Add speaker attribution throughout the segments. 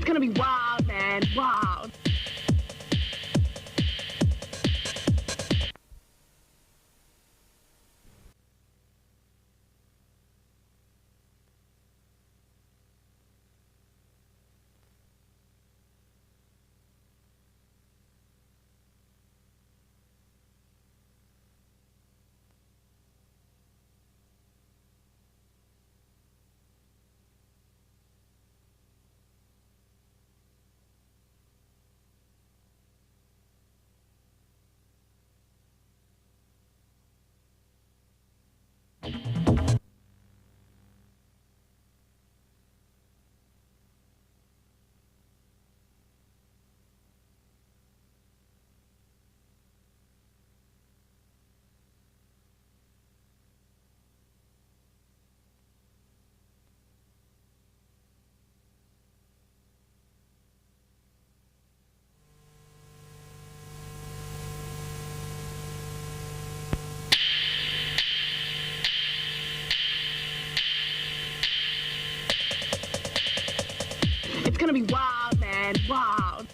Speaker 1: It's gonna be wild, man, wild. It's gonna be wild, man, wild.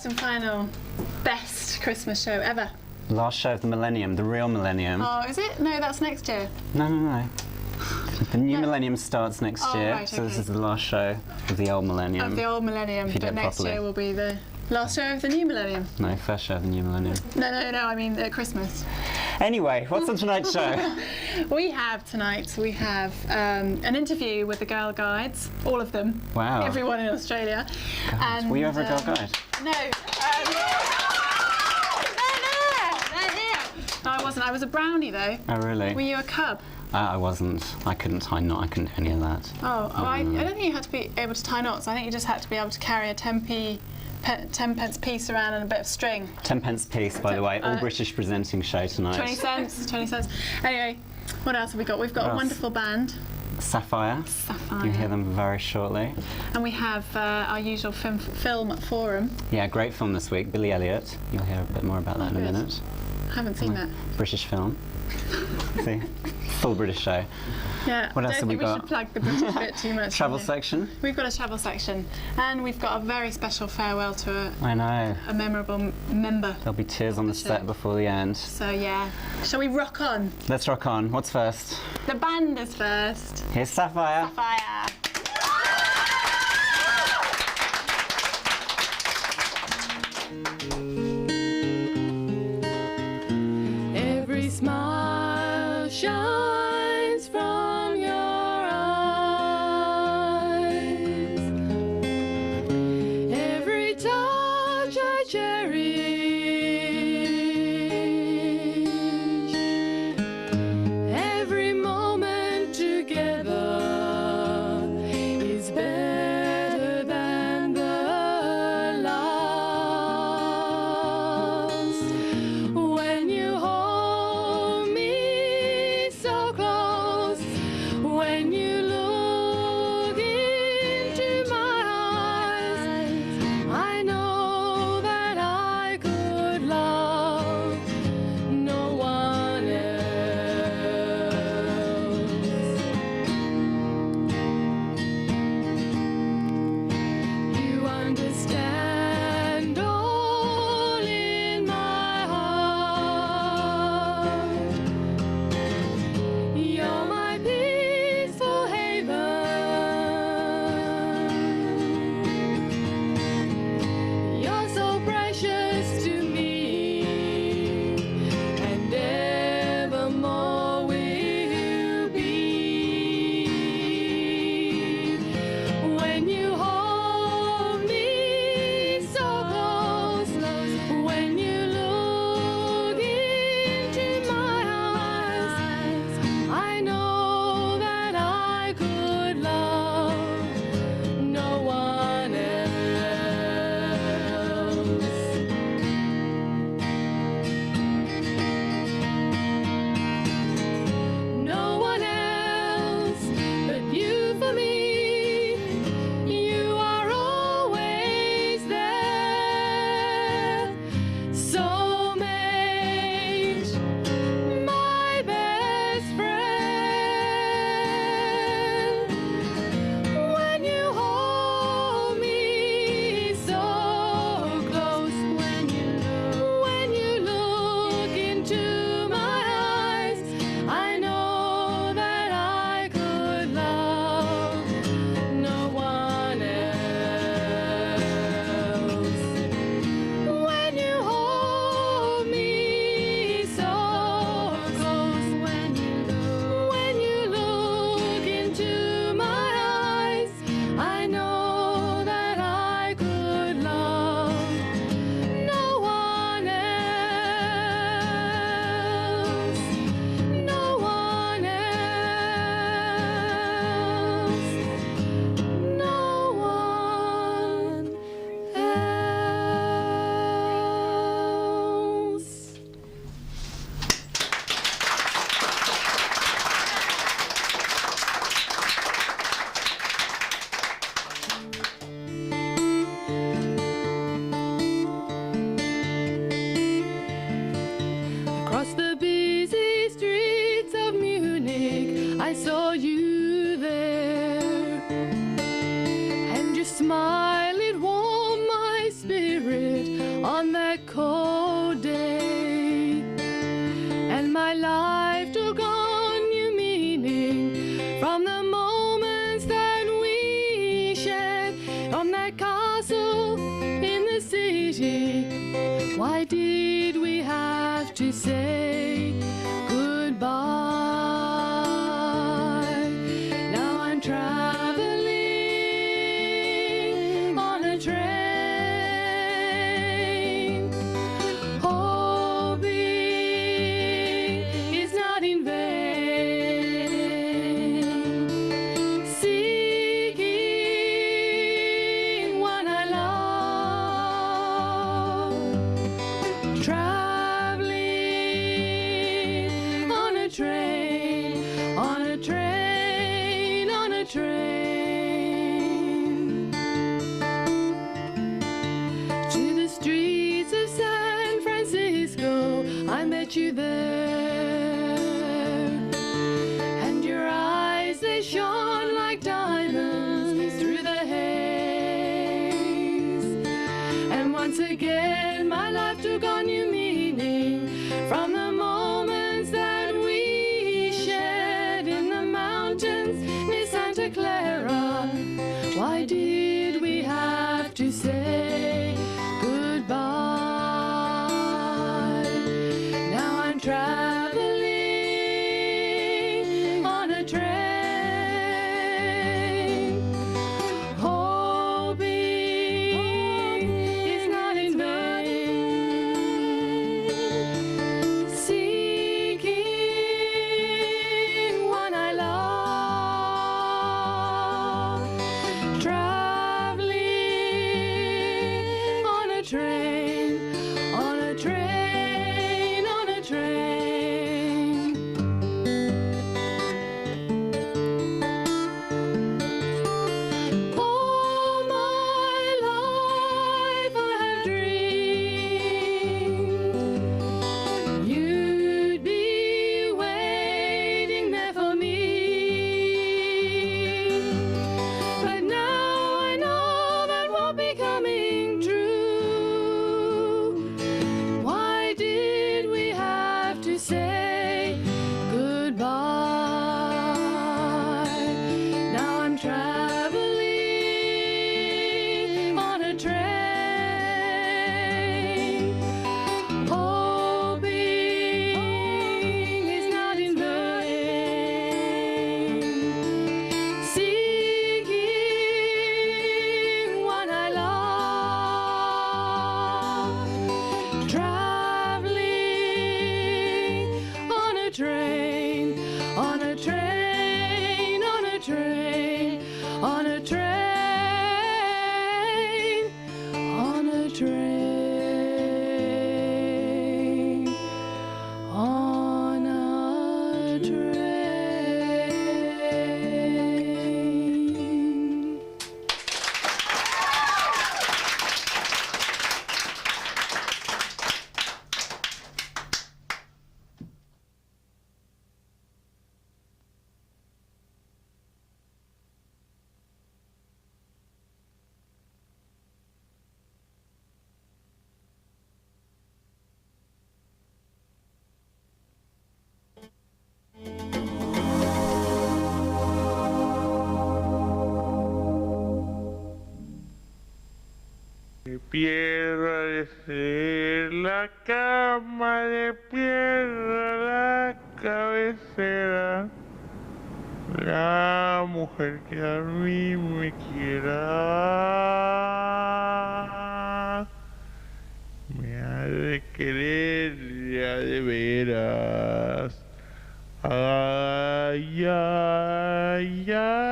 Speaker 1: And final best Christmas show ever.
Speaker 2: Last show of the millennium, the real millennium.
Speaker 1: Oh, is it? No, that's next year.
Speaker 2: No. The new millennium starts next year,
Speaker 1: right,
Speaker 2: so
Speaker 1: okay.
Speaker 2: this is the last show of the old millennium.
Speaker 1: Of the old millennium, but next year will be the last show of the new millennium.
Speaker 2: No, first show of the new millennium.
Speaker 1: No, I mean at Christmas.
Speaker 2: Anyway, what's on tonight's show?
Speaker 1: We have an interview with the Girl Guides, all of them.
Speaker 2: Wow.
Speaker 1: Everyone in Australia.
Speaker 2: God,
Speaker 1: And,
Speaker 2: were you ever a Girl Guide?
Speaker 1: No. No, I wasn't. I was a brownie though.
Speaker 2: Oh, really?
Speaker 1: Were you a cub?
Speaker 2: I wasn't. I couldn't tie knot. I couldn't do any of that.
Speaker 1: I don't think you had to be able to tie knots. I think you just had to be able to carry a 10 pence piece around and a bit of string.
Speaker 2: 10 pence piece, by the way. All British presenting show tonight.
Speaker 1: 20 cents. Anyway, what else have we got? We've got a wonderful band.
Speaker 2: Sapphire. You'll hear them very shortly.
Speaker 1: And we have our usual film forum.
Speaker 2: Yeah, great film this week. Billy Elliot. You'll hear a bit more about that in a minute.
Speaker 1: I haven't seen that.
Speaker 2: British film. See? Full British show.
Speaker 1: Yeah.
Speaker 2: What else have we got?
Speaker 1: We should plug the British bit too much.
Speaker 2: Travel section.
Speaker 1: We've got a travel section, and we've got a very special farewell to a memorable member.
Speaker 2: There'll be tears on the set before the end.
Speaker 1: So yeah, shall we rock on?
Speaker 2: Let's rock on. What's first?
Speaker 1: The band is first.
Speaker 2: Here's Sapphire.
Speaker 1: Sapphire.
Speaker 3: Every smile shines from your eyes. Every touch I cherish. Every moment together is better than the last. met you there, and your eyes, they shone like diamonds through the haze. And once again my life took on new meaning from the moments that we shared in the mountains near Santa Clara. Why did we have to say goodbye? Now I'm traveling on a train, hoping it's not in vain, seeking one I love, traveling on a train, on a train, on a train. All my life I have dreamed you'd be waiting there for me, but now I know that won't be coming true. Why did we have to say goodbye? Now I'm traveling on a train, hoping it's not in vain, seeking one I love, traveling on a train, on a train, on a train, on a train, on a train, on a train.
Speaker 4: De piedra de ser la cama, de piedra la cabecera, la mujer que a mí me quiera, me ha de querer ya de veras. Ay, ay, ay.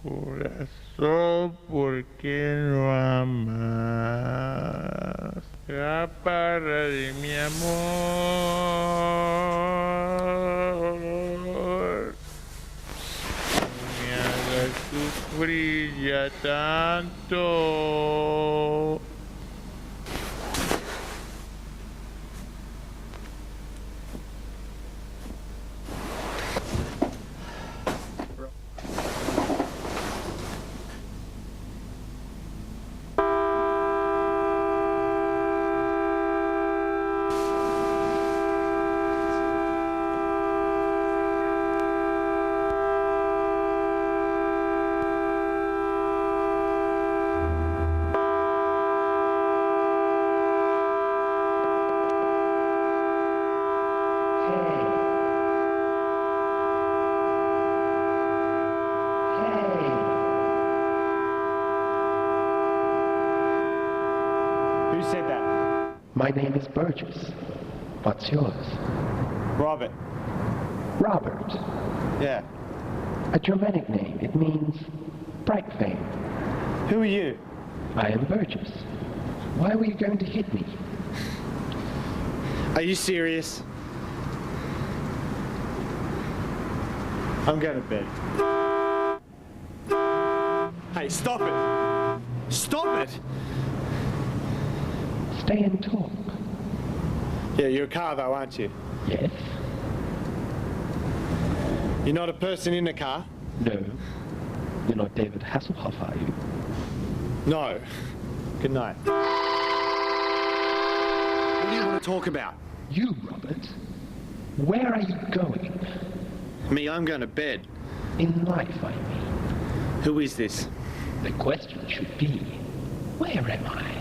Speaker 4: Corazón, ¿por qué no amas? La parra de mi amor, no me hagas sufrir ya tanto.
Speaker 2: Who said that?
Speaker 5: My name is Burgess. What's yours?
Speaker 2: Robert.
Speaker 5: Robert.
Speaker 2: Yeah.
Speaker 5: A Germanic name. It means bright fame.
Speaker 2: Who are you?
Speaker 5: I am Burgess. Why were you going to hit me?
Speaker 2: Are you serious? I'm going to bed. Hey, stop it! Stop it!
Speaker 5: Stay and talk.
Speaker 6: Yeah, you're a car though, aren't you?
Speaker 5: Yes?
Speaker 6: You're not a person in a car?
Speaker 5: No. You're not David Hasselhoff, are you?
Speaker 6: No. Good night. What do you want to talk about?
Speaker 5: You, Robert? Where are you going?
Speaker 6: Me, I'm going to bed.
Speaker 5: In life, I mean.
Speaker 6: Who is this?
Speaker 5: The question should be, where am I?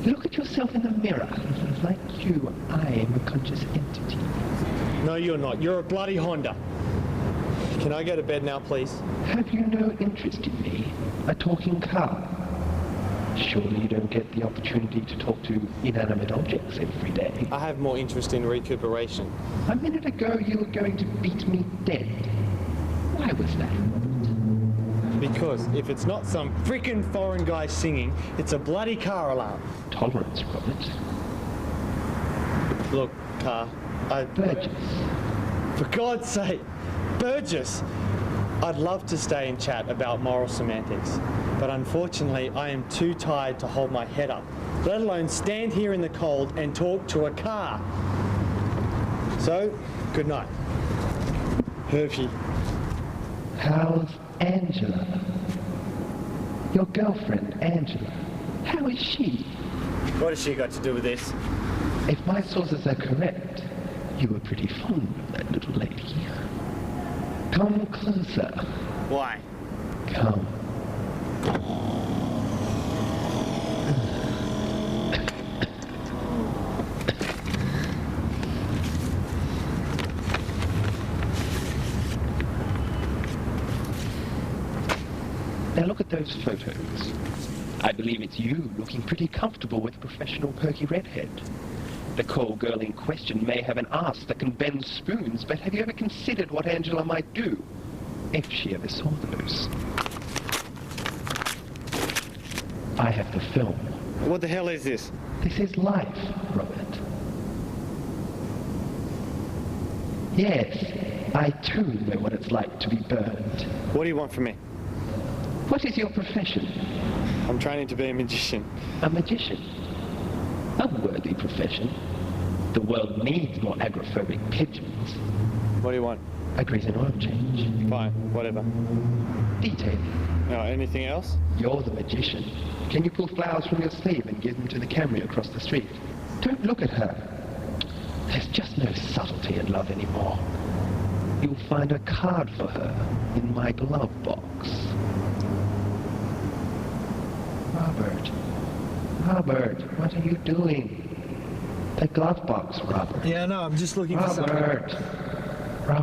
Speaker 5: Look at yourself in the mirror. Like you, I am a conscious entity.
Speaker 6: No, you're not. You're a bloody Honda. Can I go to bed now, please?
Speaker 5: Have you no interest in me? A talking car? Surely you don't get the opportunity to talk to inanimate objects every day.
Speaker 6: I have more interest in recuperation.
Speaker 5: A minute ago you were going to beat me dead. Why was that?
Speaker 6: Because if it's not some frickin' foreign guy singing, it's a bloody car alarm.
Speaker 5: Tolerance, Robert.
Speaker 6: Look, car,
Speaker 5: Burgess.
Speaker 6: For God's sake, Burgess! I'd love to stay and chat about moral semantics, but unfortunately I am too tired to hold my head up, let alone stand here in the cold and talk to a car. So, good night. Hervey.
Speaker 5: How's Angela? Your girlfriend, Angela. How is she?
Speaker 6: What has she got to do with this?
Speaker 5: If my sources are correct, you were pretty fond of that little lady. Come closer.
Speaker 6: Why?
Speaker 5: Come. Now look at those photos. I believe it's you looking pretty comfortable with a professional perky redhead. The call girl in question may have an ass that can bend spoons, but have you ever considered what Angela might do if she ever saw those? I have the film.
Speaker 6: What the hell is this?
Speaker 5: This is life, Robert. Yes, I too know what it's like to be burned.
Speaker 6: What do you want from me?
Speaker 5: What is your profession?
Speaker 6: I'm training to be a magician.
Speaker 5: A magician. A worthy profession. The world needs more agoraphobic pigeons.
Speaker 6: What do you want?
Speaker 5: A grease and oil change.
Speaker 6: Fine, whatever.
Speaker 5: Detailing.
Speaker 6: No, anything else?
Speaker 5: You're the magician. Can you pull flowers from your sleeve and give them to the camera across the street? Don't look at her. There's just no subtlety in love anymore. You'll find a card for her in my glove box. Robert, what are you doing? The glove box, Robert.
Speaker 6: Yeah, no, I'm just looking for something.
Speaker 5: Robert. No,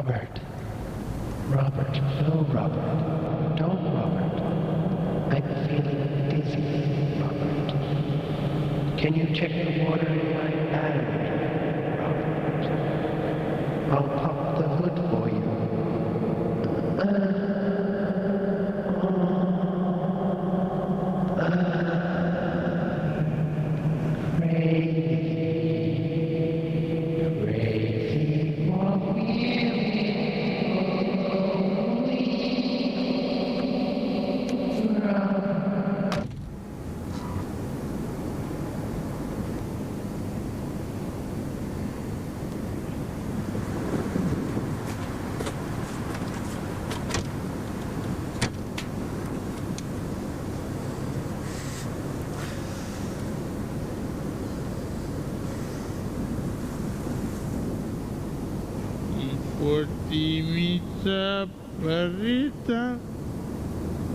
Speaker 5: Robert. Don't, Robert. I'm feeling dizzy, Robert. Can you check the water in my bag, Robert? I'll pop the hood for you.
Speaker 4: Por ti, mi chaparrita,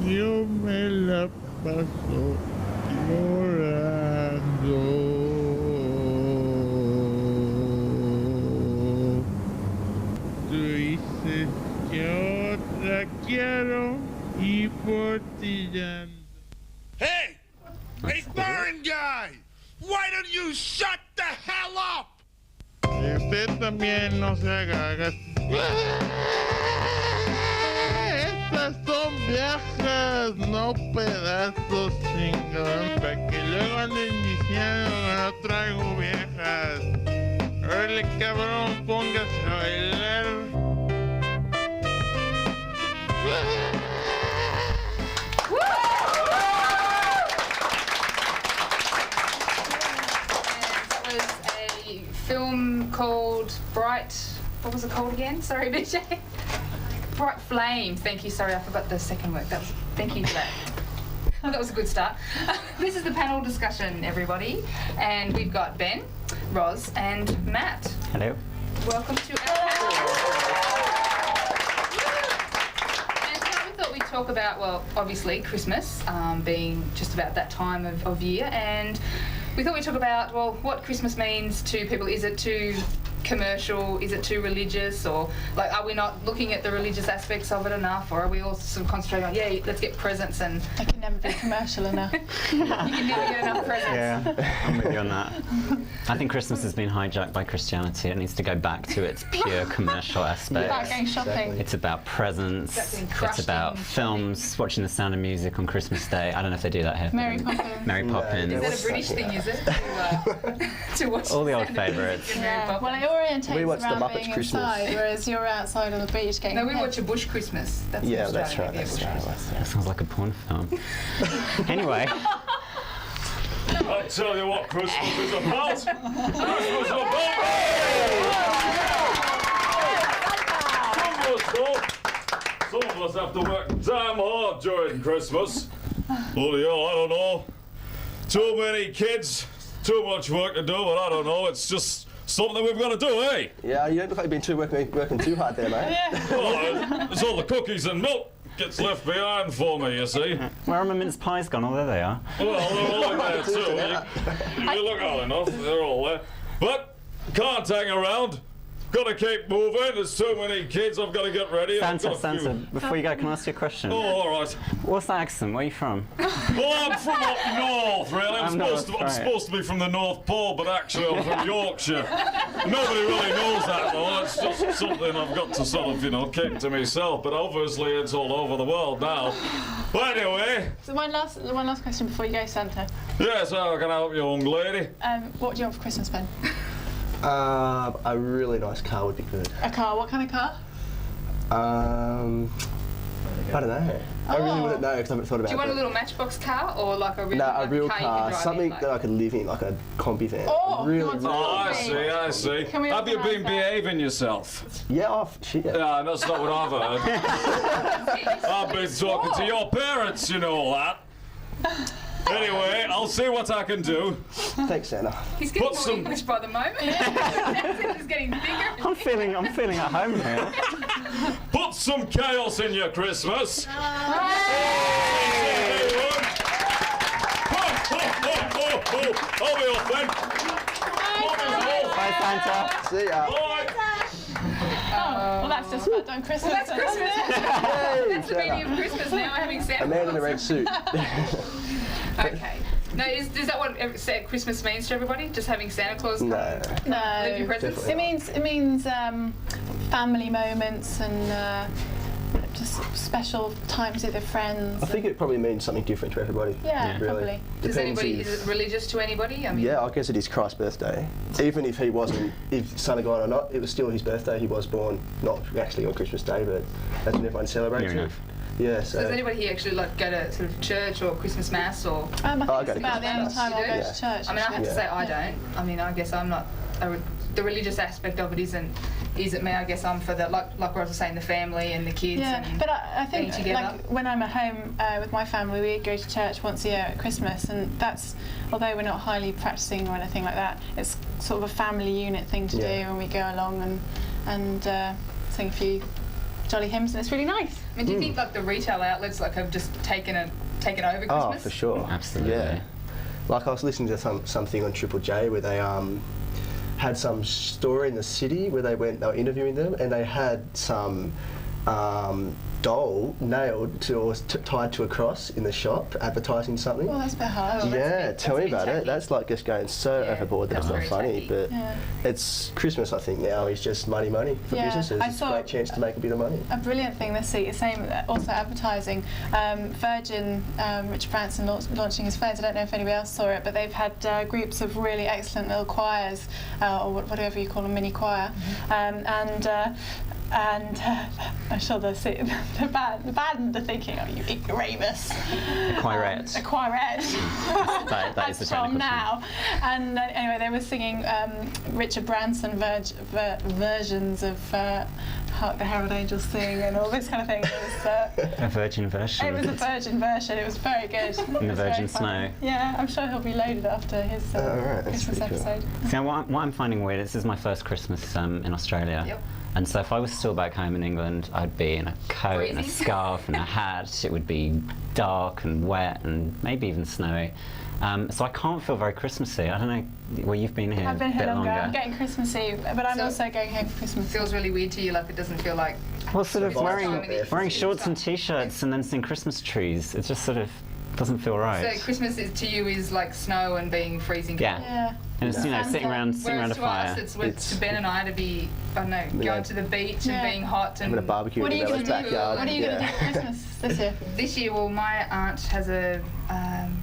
Speaker 4: yo me la paso llorando. Tú dices que otra quiero y por ti ya no.
Speaker 7: Hey! Hey, foreign guy! Why don't you shut the hell up?
Speaker 4: Usted también no se haga. Estas son viejas, no pedazos chingón. Para que luego anden diciendo que no traigo viejas. Órale, cabrón, póngase a bailar.
Speaker 8: bright, what was it called again? Sorry, BJ. Bright flame. Thank you. Sorry, I forgot the second word. Thank you for that. Well, that was a good start. This is the panel discussion, everybody, and we've got Ben, Roz, and Matt.
Speaker 2: Hello.
Speaker 8: Welcome to our panel. And tonight we thought we'd talk about, well, obviously Christmas, being just about that time of year, and we thought we'd talk about, well, what Christmas means to people. Is it too commercial? Is it too religious? Or, like, are we not looking at the religious aspects of it enough? Or are we all sort of concentrating on, yeah, let's get presents and...
Speaker 1: I can never be commercial enough.
Speaker 8: You can never get enough presents.
Speaker 2: Yeah, I'm with you on that. I think Christmas has been hijacked by Christianity. It needs to go back to its pure commercial aspect.
Speaker 1: About going shopping.
Speaker 2: It's about presents.
Speaker 8: Exactly,
Speaker 2: It's about films, watching The Sound of Music on Christmas Day. I don't know if they do that here.
Speaker 1: Mary Poppins.
Speaker 2: Mary Poppins.
Speaker 8: Is that a British thing, is it? To watch
Speaker 2: All the old
Speaker 8: Sound of Music
Speaker 2: favourites.
Speaker 8: and Mary
Speaker 1: Yeah.
Speaker 8: Poppins?
Speaker 1: Well, it orientates
Speaker 9: We watch the
Speaker 1: around
Speaker 9: Muppets
Speaker 1: being
Speaker 9: Christmas.
Speaker 1: inside, whereas you're outside on the beach getting...
Speaker 8: No, we watch a bush Christmas. That's in
Speaker 9: Yeah, that's
Speaker 8: Australia,
Speaker 9: right.
Speaker 8: maybe a
Speaker 9: That's
Speaker 8: bush
Speaker 9: right.
Speaker 8: Christmas.
Speaker 2: That sounds like a porn film. Anyway.
Speaker 10: I'll tell you what Christmas is about. Christmas is about... Some of us have to work damn hard during Christmas. Bloody hell, I don't know. Too many kids, too much work to do, but I don't know. It's just something we've got to do, eh?
Speaker 9: Yeah, you don't look like you've been working too hard there, mate.
Speaker 10: Well, it's all the cookies and milk gets left behind for me, you see.
Speaker 2: Where are my mince pies gone? Oh, there they are.
Speaker 10: Well, they're all in there too. You look hard enough, they're all there. But can't hang around. Got to keep moving. There's too many kids. I've got to get ready. I've got a few-
Speaker 2: Santa, before you go, can I ask you a question?
Speaker 10: Oh, all right.
Speaker 2: What's that accent? Where are you from?
Speaker 10: Well, I'm from up north, really. I'm
Speaker 2: Right.
Speaker 10: supposed to be from the North Pole, but actually I'm from Yorkshire. Nobody really knows that, though. It's just something I've got to sort of, keep to myself. But obviously it's all over the world now. But anyway,
Speaker 1: So one last question before you go, Santa.
Speaker 10: yes, how can I help you, young lady?
Speaker 1: What do you want for Christmas, Ben?
Speaker 9: A really nice car would be good.
Speaker 1: A car. What kind of car?
Speaker 9: I don't know. I really wouldn't know because I haven't thought about it.
Speaker 8: Do you want a little Matchbox car or like a real,
Speaker 9: No,
Speaker 8: like
Speaker 9: a real
Speaker 8: car you can
Speaker 9: car,
Speaker 8: drive
Speaker 9: something
Speaker 8: in, like?
Speaker 9: that I could live in, like a combi van.
Speaker 1: Oh,
Speaker 9: really,
Speaker 1: you want
Speaker 9: really.
Speaker 10: Oh, I see.
Speaker 1: Can we
Speaker 10: Have you
Speaker 1: organise
Speaker 10: been
Speaker 1: that?
Speaker 10: behaving yourself?
Speaker 9: Yeah, shit. Yeah.
Speaker 10: Yeah, that's not what I've heard. I've been talking to your parents, you know all that. Anyway, I'll see what I can do.
Speaker 9: Thanks, Santa.
Speaker 8: He's getting
Speaker 10: Put
Speaker 8: more
Speaker 10: some-
Speaker 8: English by the moment. He's getting bigger.
Speaker 2: I'm feeling at home here.
Speaker 10: Put some chaos in your Christmas. I'll be off then.
Speaker 2: Bye, Santa.
Speaker 9: See ya.
Speaker 10: Bye.
Speaker 1: Well, that's just about done Christmas.
Speaker 8: That's
Speaker 1: then,
Speaker 8: Christmas.
Speaker 1: isn't it?
Speaker 9: Hey,
Speaker 8: That's the meaning of Christmas now, having Santa
Speaker 9: a man in a
Speaker 8: Claus.
Speaker 9: red suit.
Speaker 8: Okay. No, is that what Christmas means to everybody? Just having Santa Claus come
Speaker 9: No.
Speaker 8: leave you
Speaker 1: No.
Speaker 8: presents?
Speaker 1: It means family moments and just special times with your friends.
Speaker 9: I think it probably means something different to everybody.
Speaker 1: Yeah,
Speaker 9: really.
Speaker 1: probably.
Speaker 8: Is
Speaker 9: Depends
Speaker 8: anybody,
Speaker 9: if-
Speaker 8: is it religious to anybody? I mean,
Speaker 9: Yeah, I guess it is Christ's birthday. Even if he wasn't, if Son of God or not, it was still his birthday. He was born not actually on Christmas Day, but that's when everyone celebrates
Speaker 2: Fair
Speaker 9: it.
Speaker 2: enough.
Speaker 9: Yeah, so.
Speaker 8: Does anybody here actually like go to sort of church or Christmas mass or?
Speaker 1: I think
Speaker 9: I
Speaker 1: it's
Speaker 9: go to
Speaker 1: about the only
Speaker 9: Christmas
Speaker 1: time I'll go
Speaker 8: mass.
Speaker 1: to church.
Speaker 8: I mean, I have to
Speaker 9: Yeah.
Speaker 8: say I don't. I mean, I guess I'm not. The religious aspect of it isn't me. I guess I'm for the like Roz was saying, the family and the kids.
Speaker 1: Yeah,
Speaker 8: and
Speaker 1: but I think
Speaker 8: being together.
Speaker 1: like when I'm at home with my family, we go to church once a year at Christmas, and that's, although we're not highly practicing or anything like that, it's sort of a family unit thing to do, and we go along and sing a few jolly hymns, and it's really nice.
Speaker 8: I mean, do you think like the retail outlets like have just taken over Christmas?
Speaker 9: Oh, for sure.
Speaker 2: Absolutely.
Speaker 9: Yeah. Like I was listening to something on Triple J where they had some store in the city where they were interviewing them, and they had some doll nailed to or tied to a cross in the shop advertising something.
Speaker 1: Well, that's a bit hard.
Speaker 9: Yeah, tell me
Speaker 8: a bit
Speaker 9: about it.
Speaker 8: tacky.
Speaker 9: That's like just going so
Speaker 8: Yeah,
Speaker 9: overboard. That's
Speaker 8: that's
Speaker 9: not
Speaker 8: very
Speaker 9: funny,
Speaker 8: tacky.
Speaker 9: but
Speaker 1: Yeah.
Speaker 9: it's Christmas. I think now is just money for
Speaker 1: Yeah,
Speaker 9: businesses.
Speaker 1: I
Speaker 9: It's a
Speaker 1: saw-
Speaker 9: great chance to make a bit of money.
Speaker 1: A brilliant thing this week, same also advertising. Virgin, Richard Branson launching his phones. I don't know if anybody else saw it, but they've had groups of really excellent little choirs, or whatever you call them, mini choir, and And I'm sure the band are thinking, oh, you ignoramus.
Speaker 2: A choirette.
Speaker 1: A choirette.
Speaker 2: that is the
Speaker 1: from
Speaker 2: technical
Speaker 1: now. And anyway, they were singing Richard Branson versions of Hark the Herald Angels Sing and all this kind of thing. It was,
Speaker 2: a virgin version.
Speaker 1: It was a virgin version. It was very good.
Speaker 2: In the Virgin Snow.
Speaker 1: Yeah, I'm sure he'll be loaded after his Christmas episode.
Speaker 2: See, what I'm finding weird, this is my first Christmas in Australia.
Speaker 8: Yep.
Speaker 2: And so if I was still back home in England, I'd be in a coat and a scarf and a hat. It would be dark and wet and maybe even snowy. So I can't feel very Christmassy. I don't know, well, you've been here
Speaker 1: I've been
Speaker 2: a
Speaker 1: here
Speaker 2: bit
Speaker 1: longer.
Speaker 2: longer.
Speaker 1: I'm getting Christmassy, but I'm
Speaker 8: So
Speaker 1: also going home for Christmas.
Speaker 8: It feels really weird to you, like it doesn't feel like...
Speaker 2: Well, sort of wearing shorts and
Speaker 8: stuff.
Speaker 2: t-shirts and then seeing Christmas trees. It just sort of doesn't feel right.
Speaker 8: So Christmas to you is like snow and being freezing cold.
Speaker 1: Yeah.
Speaker 2: And it's, you know, sitting around
Speaker 8: Whereas
Speaker 2: a
Speaker 8: to
Speaker 2: fire.
Speaker 8: us, it's to Ben and I to be, I don't know, going to the beach and being hot and...
Speaker 9: Having a barbecue
Speaker 1: What are
Speaker 9: in
Speaker 1: you
Speaker 9: the
Speaker 1: going to do?
Speaker 9: backyard.
Speaker 1: What are you going to do for Christmas this year?
Speaker 8: This year, well, my aunt has a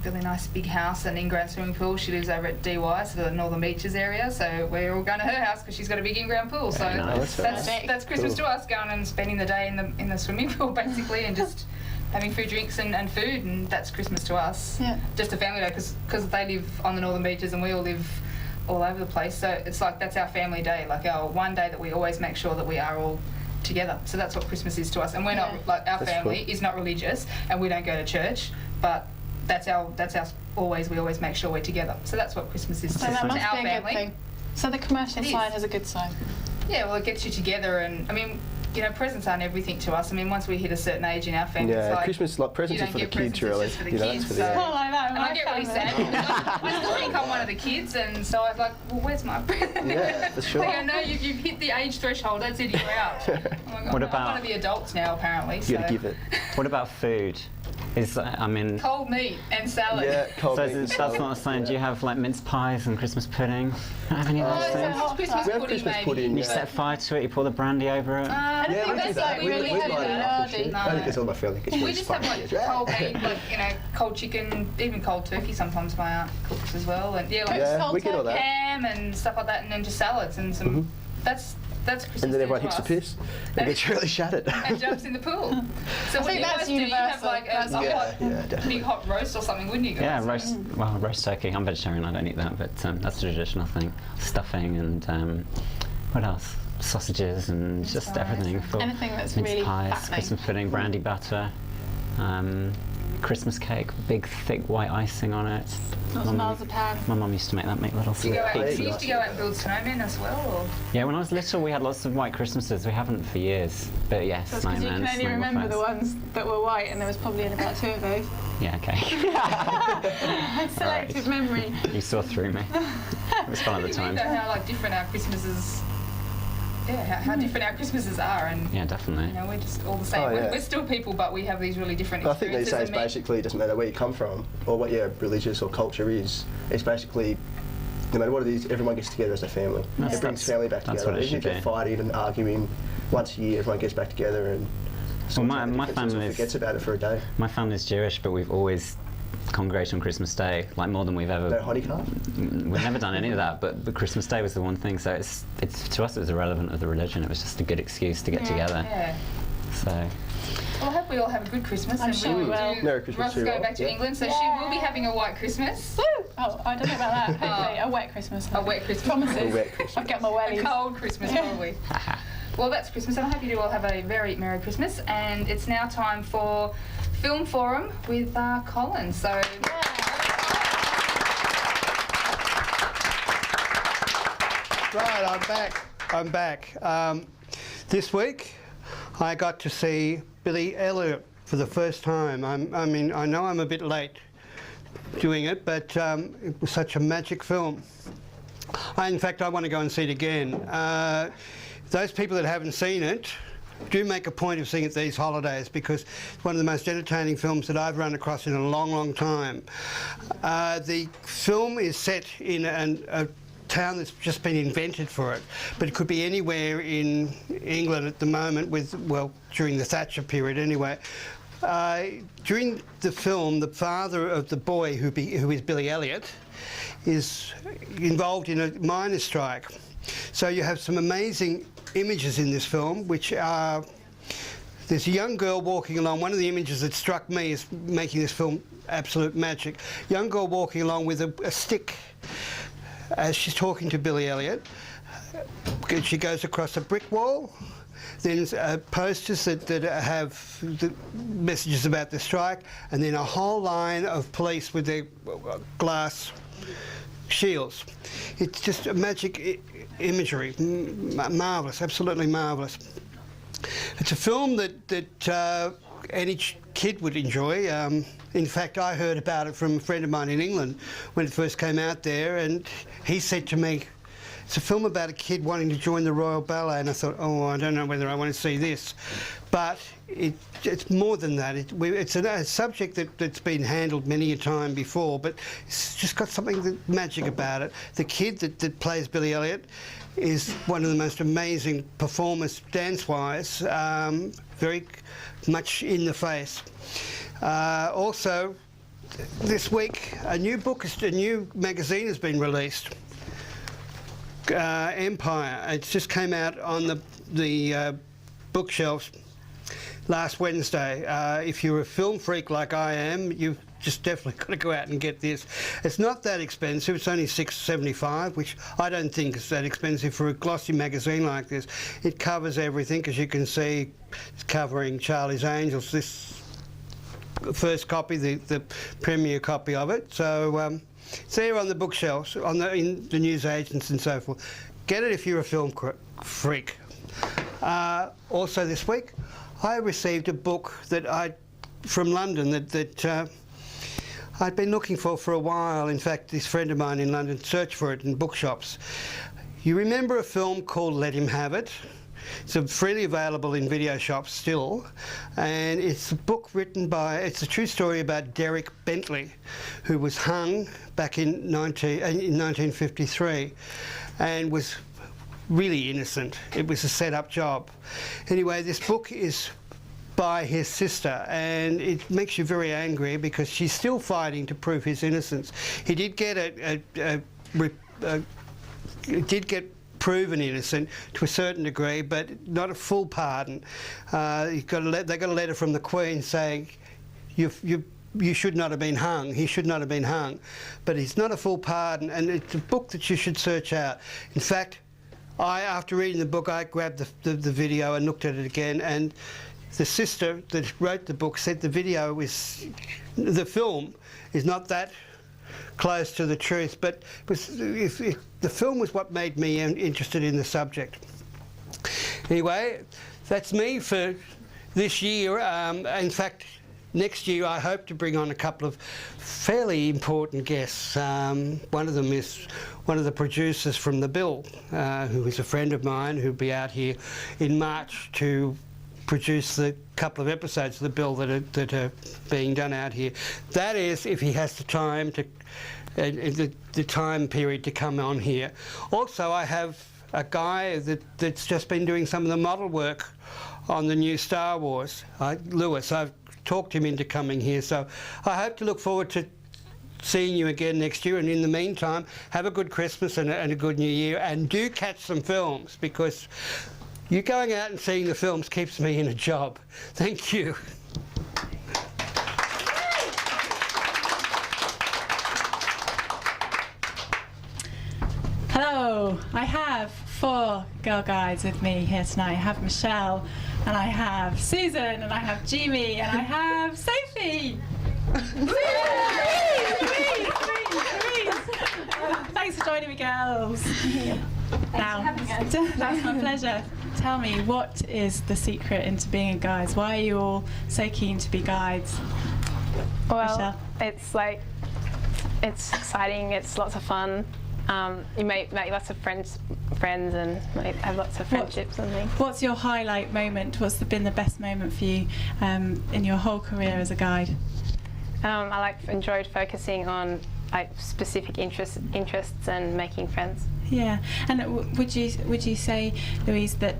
Speaker 8: really nice big house and in-ground swimming pool. She lives over at DY, so the Northern Beaches area. So we're all going to her house because she's got a big in-ground pool. So that's Christmas to us, going and spending the day in the swimming pool basically, and just having food, drinks, and food, and that's Christmas to us.
Speaker 1: Yeah.
Speaker 8: Just a family day because they live on the Northern Beaches and we all live all over the place. So it's like that's our family day, like our one day that we always make sure that we are all together. So that's what Christmas is to us. And we're not like our family is not religious and we don't go to church, but that's our always we always make sure we're together. So that's what Christmas is
Speaker 1: So
Speaker 8: to
Speaker 1: that must
Speaker 8: our
Speaker 1: be a good
Speaker 8: family.
Speaker 1: thing. So the commercial
Speaker 8: It
Speaker 1: side
Speaker 8: is.
Speaker 1: has a good side.
Speaker 8: Yeah, well, it gets you together, and I mean, you know, presents aren't everything to us. I mean, once we hit a certain age in our family, it's like
Speaker 9: Christmas, like presents
Speaker 8: you
Speaker 9: are
Speaker 8: don't
Speaker 9: for the
Speaker 8: get
Speaker 9: kids,
Speaker 8: presents,
Speaker 9: really.
Speaker 8: it's just for the
Speaker 9: You know,
Speaker 8: kids.
Speaker 9: it's for the
Speaker 8: So,
Speaker 1: Not like that.
Speaker 8: and I get really sad because I still think I'm one of the kids, and so I was like, well, where's my present?
Speaker 9: Yeah, for sure.
Speaker 8: They go, no, you've hit the age threshold. That's it, you're out. I'm like,
Speaker 2: What
Speaker 8: I'm
Speaker 2: about-
Speaker 8: one of the adults now, apparently.
Speaker 9: You gotta give it.
Speaker 2: What about food? I mean,
Speaker 8: Cold meat and salad.
Speaker 9: Yeah, cold
Speaker 2: so
Speaker 9: meat.
Speaker 2: that's not the same. Do you have like mince pies and Christmas pudding? Don't have any of those
Speaker 8: Oh,
Speaker 2: things?
Speaker 8: so Christmas
Speaker 9: We have
Speaker 8: pudding,
Speaker 9: Christmas
Speaker 8: maybe.
Speaker 9: pudding.
Speaker 2: You set fire to it, you pour the brandy over it.
Speaker 8: I don't
Speaker 9: Yeah,
Speaker 8: think
Speaker 9: we do
Speaker 8: that's
Speaker 9: that.
Speaker 8: like we really
Speaker 9: we
Speaker 8: do
Speaker 9: light it
Speaker 8: that.
Speaker 9: up, actually.
Speaker 8: No.
Speaker 9: Only because all my family gets
Speaker 8: We
Speaker 9: really
Speaker 8: just have
Speaker 9: spicy.
Speaker 8: like cold meat, like, you know, cold chicken, even cold turkey sometimes my aunt cooks as well. And yeah, like
Speaker 9: Yeah, we get all that.
Speaker 8: ham and stuff like that, and then just salads and some. That's Christmas.
Speaker 9: And then everyone
Speaker 8: to
Speaker 9: hits the
Speaker 8: us.
Speaker 9: piss and gets really shattered.
Speaker 8: And jumps in the pool. So what
Speaker 1: think
Speaker 8: you
Speaker 1: that's
Speaker 8: guys do, you have
Speaker 1: universal.
Speaker 8: like a
Speaker 1: That's
Speaker 8: hot,
Speaker 9: definitely.
Speaker 8: big hot roast or something, wouldn't you guys?
Speaker 2: Yeah, roast turkey. I'm vegetarian, I don't eat that, but that's a traditional thing. Stuffing and what else? Sausages and just
Speaker 8: pies.
Speaker 2: everything.
Speaker 1: Anything that's
Speaker 2: mince
Speaker 1: really
Speaker 2: pies,
Speaker 1: fattening.
Speaker 2: Christmas pudding, brandy butter, Christmas cake, big thick white icing on it.
Speaker 1: Lots of marzipan.
Speaker 2: My mum used to make little
Speaker 8: Do you go out,
Speaker 2: cakes.
Speaker 8: you used to go out and build snowmen as well, or?
Speaker 2: Yeah, when I was little, we had lots of white Christmases. We haven't for years, but yes,
Speaker 1: That's because you
Speaker 2: snowmen,
Speaker 1: can only
Speaker 2: snow
Speaker 1: remember the
Speaker 2: buffets.
Speaker 1: ones that were white, and there was probably only about 2 of those.
Speaker 2: Yeah, okay.
Speaker 1: Selective memory.
Speaker 2: You saw through me. It was fun at the
Speaker 8: It's really
Speaker 2: time.
Speaker 8: weird though how like different our Christmases. Yeah, how different our Christmases are, and
Speaker 2: Yeah, definitely.
Speaker 8: you know, we're just all the same.
Speaker 9: Oh, yeah.
Speaker 8: We're still people, but we have these really different
Speaker 9: I think these
Speaker 8: experiences.
Speaker 9: days
Speaker 8: and me-
Speaker 9: basically it doesn't matter where you come from or what your religious or culture is. It's basically, no matter what it is, everyone gets together as a family. It brings family back
Speaker 2: that's
Speaker 9: together.
Speaker 2: what it
Speaker 9: Even if
Speaker 2: should
Speaker 9: you're
Speaker 2: be.
Speaker 9: fighting and arguing once a year, everyone gets back together and
Speaker 2: Well, my
Speaker 9: differences and
Speaker 2: family is
Speaker 9: forgets about it for a day.
Speaker 2: my family's Jewish, but we've always congregate on Christmas Day, like more than we've ever.
Speaker 9: No honey cart?
Speaker 2: We've never done any of that, but Christmas Day was the one thing. So it's to us it was irrelevant of the religion. It was just a good excuse to get together.
Speaker 8: Yeah.
Speaker 2: So
Speaker 8: Well, I hope we all have a good Christmas.
Speaker 1: I'm
Speaker 8: and
Speaker 1: sure we
Speaker 8: do-
Speaker 1: will.
Speaker 9: Merry Christmas
Speaker 8: Ross
Speaker 9: to you
Speaker 8: go
Speaker 9: all.
Speaker 8: back to
Speaker 9: Yeah.
Speaker 8: England, so she will be having a white Christmas.
Speaker 1: Woo! Oh, I don't know about that. Hopefully, a wet Christmas.
Speaker 8: A wet Christmas.
Speaker 1: Promises.
Speaker 9: A wet Christmas.
Speaker 1: I'll get my
Speaker 8: A
Speaker 1: wellies.
Speaker 8: cold Christmas, probably. Well, that's Christmas, and I hope you do all have a very Merry Christmas. And it's now time for Film Forum with Colin. So.
Speaker 11: Right, I'm back. This week, I got to see Billy Elliot for the first time. I mean, I know I'm a bit late doing it, but it was such a magic film. In fact, I want to go and see it again. Those people that haven't seen it, do make a point of seeing it these holidays because it's one of the most entertaining films that I've run across in a long, long time. The film is set in a town that's just been invented for it, but it could be anywhere in England at the moment during the Thatcher period anyway. During the film, the father of the boy who is Billy Elliot is involved in a miners' strike. So you have some amazing images in this film, which are, there's a young girl walking along. One of the images that struck me is making this film absolute magic. Young girl walking along with a stick as she's talking to Billy Elliot. She goes across a brick wall. Then posters that have the messages about the strike, and then a whole line of police with their glass shields. It's just a magic imagery, marvellous, absolutely marvellous. It's a film that any kid would enjoy. In fact, I heard about it from a friend of mine in England when it first came out there, and he said to me, it's a film about a kid wanting to join the Royal Ballet, and I thought, oh, I don't know whether I want to see this. But it's more than that. It's a subject that's been handled many a time before, but it's just got something magic about it. The kid that plays Billy Elliot is one of the most amazing performers, dance-wise, very much in the face. Also, this week, a new magazine has been released. Empire. It just came out on the bookshelves last Wednesday. If you're a film freak like I am, you've just definitely got to go out and get this. It's not that expensive. It's only $6.75, which I don't think is that expensive for a glossy magazine like this. It covers everything, as you can see. It's covering Charlie's Angels, this first copy, the premiere copy of it. So it's there on the bookshelves, in the newsagents and so forth. Get it if you're a film freak. Also this week, I received a book from London that I'd been looking for a while. In fact, this friend of mine in London searched for it in bookshops. You remember a film called Let Him Have It? It's freely available in video shops still, and it's a book written it's a true story about Derek Bentley, who was hung back in 1953 and was really innocent. It was a set-up job. Anyway, this book is by his sister, and it makes you very angry because she's still fighting to prove his innocence. He did get proven innocent to a certain degree, but not a full pardon. They got a letter from the Queen saying, you should not have been hung, he should not have been hung. But it's not a full pardon, and it's a book that you should search out. In fact, after reading the book, I grabbed the video and looked at it again, and the sister that wrote the book said the film is not that close to the truth, but the film was what made me interested in the subject. Anyway, that's me for this year. In fact, next year I hope to bring on a couple of fairly important guests. One of them is one of the producers from The Bill, who is a friend of mine, who'll be out here in March to produce the couple of episodes of The Bill that are being done out here. That is, if he has the time the time period to come on here. Also, I have a guy that's just been doing some of the model work on the new Star Wars, Lewis. I've talked him into coming here, so I hope to look forward to seeing you again next year, and in the meantime, have a good Christmas and a good New Year, and do catch some films, because you going out and seeing the films keeps me in a job. Thank you.
Speaker 1: Hello, I have 4 girl guides with me here tonight. I have Michelle, and I have Susan, and I have Jimmy, and I have Sophie. Thanks for joining me, girls. Now, that's my pleasure. Tell me, what is the secret into being a guide? Why are you all so keen to be guides?
Speaker 12: Well, Michelle? It's exciting. It's lots of fun. You make lots of friends and have lots of friendships and things.
Speaker 1: What's your highlight moment? What's been the best moment for you in your whole career as a guide?
Speaker 12: I enjoyed focusing on specific interests and making friends.
Speaker 1: Yeah, and would you say, Louise, that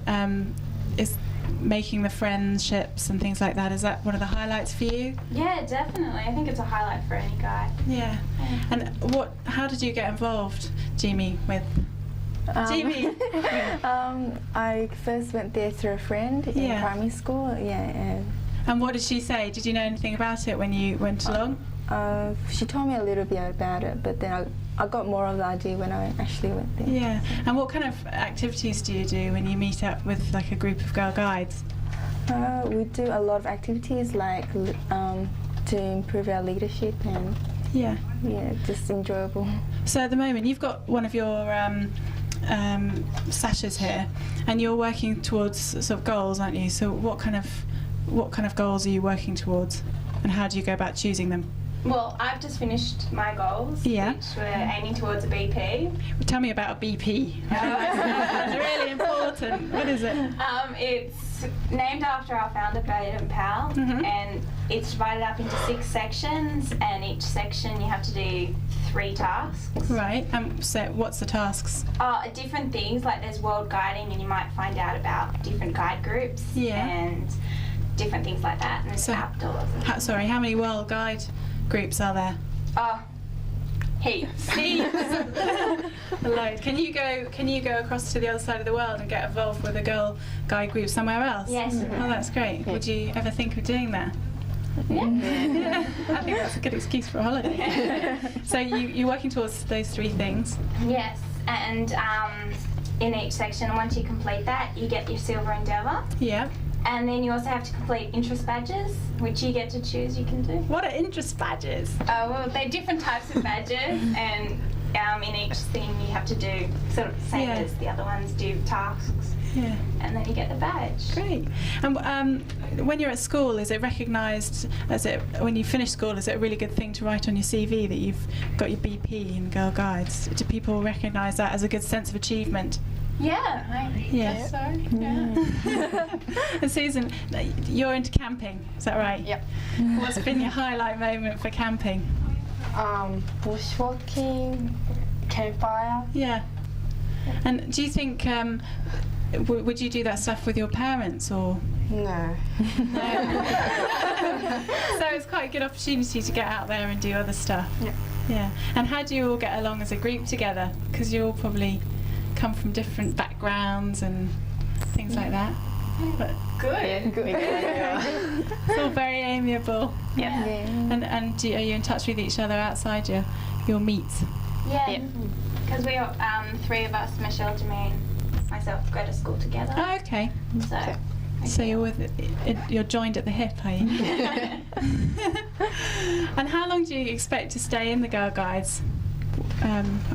Speaker 1: is making the friendships and things like that, is that one of the highlights for you?
Speaker 13: Yeah, definitely. I think it's a highlight for any guy.
Speaker 1: Yeah. And how did you get involved, Jimmy, with Jamie.
Speaker 14: I first went there through a friend in primary school.
Speaker 1: And what did she say? Did you know anything about it when you went along?
Speaker 14: She told me a little bit about it, but then I got more of the idea when I actually went there.
Speaker 1: Yeah. And what kind of activities do you do when you meet up with like a group of girl guides?
Speaker 14: We do a lot of activities like to improve our leadership and just enjoyable.
Speaker 1: So at the moment you've got one of your sashes here, and you're working towards sort of goals, aren't you? So what kind of goals are you working towards, and how do you go about choosing them?
Speaker 13: Well, I've just finished my goals, which were aiming towards a BP.
Speaker 1: Well, tell me about a BP. That's really important. What is it?
Speaker 13: It's named after our founder, Belinda, and it's divided up into 6 sections, and each section you have to do 3 tasks.
Speaker 1: Right. So what's the tasks?
Speaker 13: Different things, like there's world guiding, and you might find out about different guide groups and different things like that, and it's outdoors.
Speaker 1: How many world guide groups are there?
Speaker 13: Heaps.
Speaker 1: A load. Can you go across to the other side of the world and get involved with a girl guide group somewhere else?
Speaker 13: Yes.
Speaker 1: Oh, that's great. Would you ever think of doing that?
Speaker 13: Yeah.
Speaker 1: I think that's a good excuse for a holiday. So you're working towards those 3 things?
Speaker 13: Yes, and in each section, once you complete that, you get your silver endeavour.
Speaker 1: Yeah.
Speaker 13: And then you also have to complete interest badges, which you get to choose you can do.
Speaker 1: What are interest badges?
Speaker 13: Well, they're different types of badges, and in each thing you have to do sort of the same as the other ones do tasks.
Speaker 1: Yeah.
Speaker 13: And then you get the badge.
Speaker 1: Great. And when you're at school, is it recognised when you finish school, is it a really good thing to write on your CV that you've got your BP in Girl Guides? Do people recognise that as a good sense of achievement?
Speaker 13: Yeah, I guess so. Yeah.
Speaker 1: And Susan, you're into camping, is that right?
Speaker 14: Yep.
Speaker 1: What's been your highlight moment for camping?
Speaker 14: Bushwalking, campfire.
Speaker 1: Yeah. And do you think, would you do that stuff with your parents or?
Speaker 14: No.
Speaker 1: So it's quite a good opportunity to get out there and do other stuff.
Speaker 14: Yeah.
Speaker 1: Yeah. And how do you all get along as a group together? Because you all probably come from different backgrounds and things like that. But
Speaker 13: good.
Speaker 12: Yeah, good.
Speaker 1: it's all very amiable.
Speaker 12: Yeah.
Speaker 1: And are you in touch with each other outside your meets?
Speaker 13: Yeah. Because we are 3 of us, Michelle, Jermaine, myself, go to school together.
Speaker 1: Oh, okay. So you're joined at the hip, are you? And how long do you expect to stay in the Girl Guides?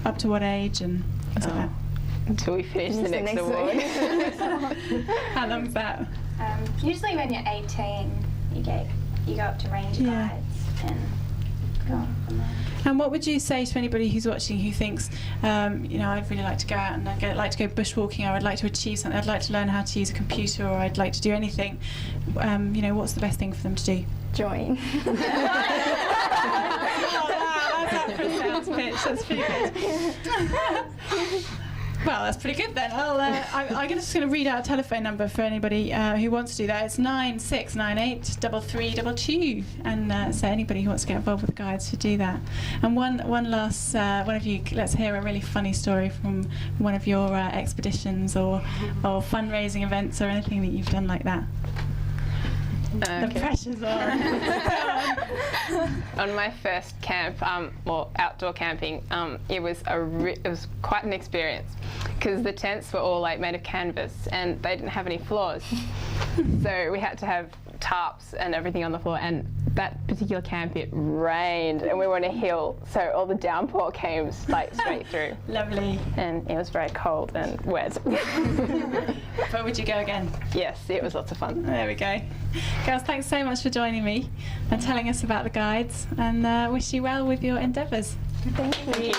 Speaker 1: Up to what age and things like that?
Speaker 12: Until we finish the next award.
Speaker 1: How long's that?
Speaker 13: Usually when you're 18, you go up to Ranger Guides and go on from there.
Speaker 1: And what would you say to anybody who's watching who thinks, I'd really like to go out and I'd like to go bushwalking, or I'd like to achieve something, I'd like to learn how to use a computer, or I'd like to do anything. What's the best thing for them to do?
Speaker 14: Join.
Speaker 1: Oh, wow, that's up for a sales pitch. That's pretty good. Well, that's pretty good then. I'm just going to read out a telephone number for anybody who wants to do that. It's 9698 3322, and so anybody who wants to get involved with the guides should do that. And one last one of you, let's hear a really funny story from one of your expeditions or fundraising events or anything that you've done like that.
Speaker 12: Okay.
Speaker 1: The pressure's on.
Speaker 12: On my first camp, outdoor camping, it was quite an experience because the tents were all made of canvas and they didn't have any floors, so we had to have tarps and everything on the floor. And that particular camp, it rained and we were on a hill, so all the downpour came straight through.
Speaker 1: Lovely.
Speaker 12: And it was very cold and wet.
Speaker 1: But would you go again?
Speaker 12: Yes, it was lots of fun.
Speaker 1: There we go. Girls, thanks so much for joining me and telling us about the guides, and wish you well with your endeavours.
Speaker 14: Thank you.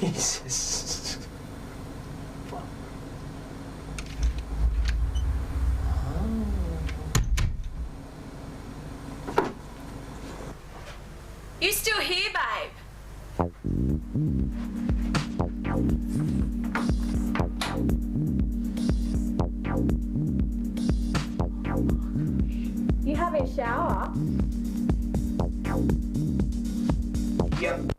Speaker 6: Jesus.
Speaker 15: You still here, babe?
Speaker 16: You having a shower?
Speaker 6: Yep.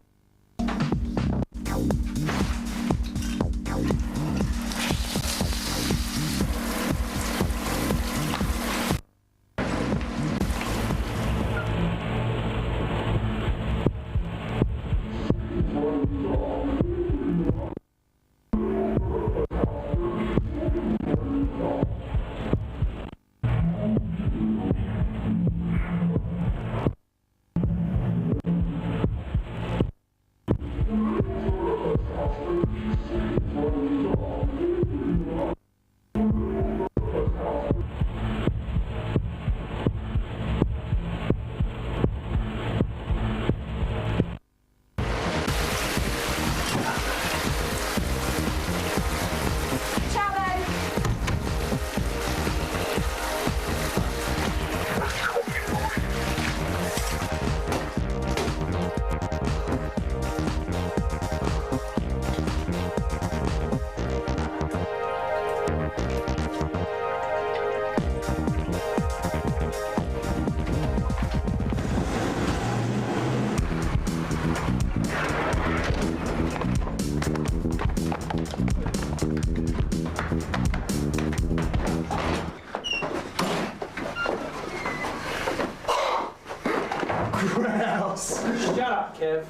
Speaker 17: Grouse. Shut up, Kev.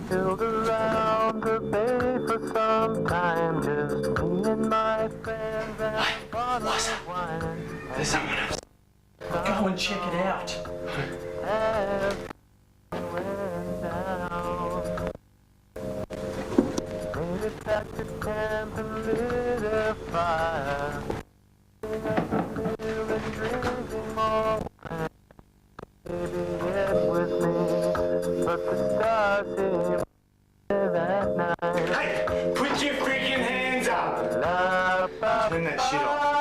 Speaker 18: Sailed around the bay for some time, just me and my friends and a bottle of wine.
Speaker 17: There's someone else. Go and check it out.
Speaker 18: Made it back to camp and lit a fire. And drinking more. Baby, get with me, but the stars seem that night.
Speaker 17: Hey, put your freaking hands up! Turn that shit off.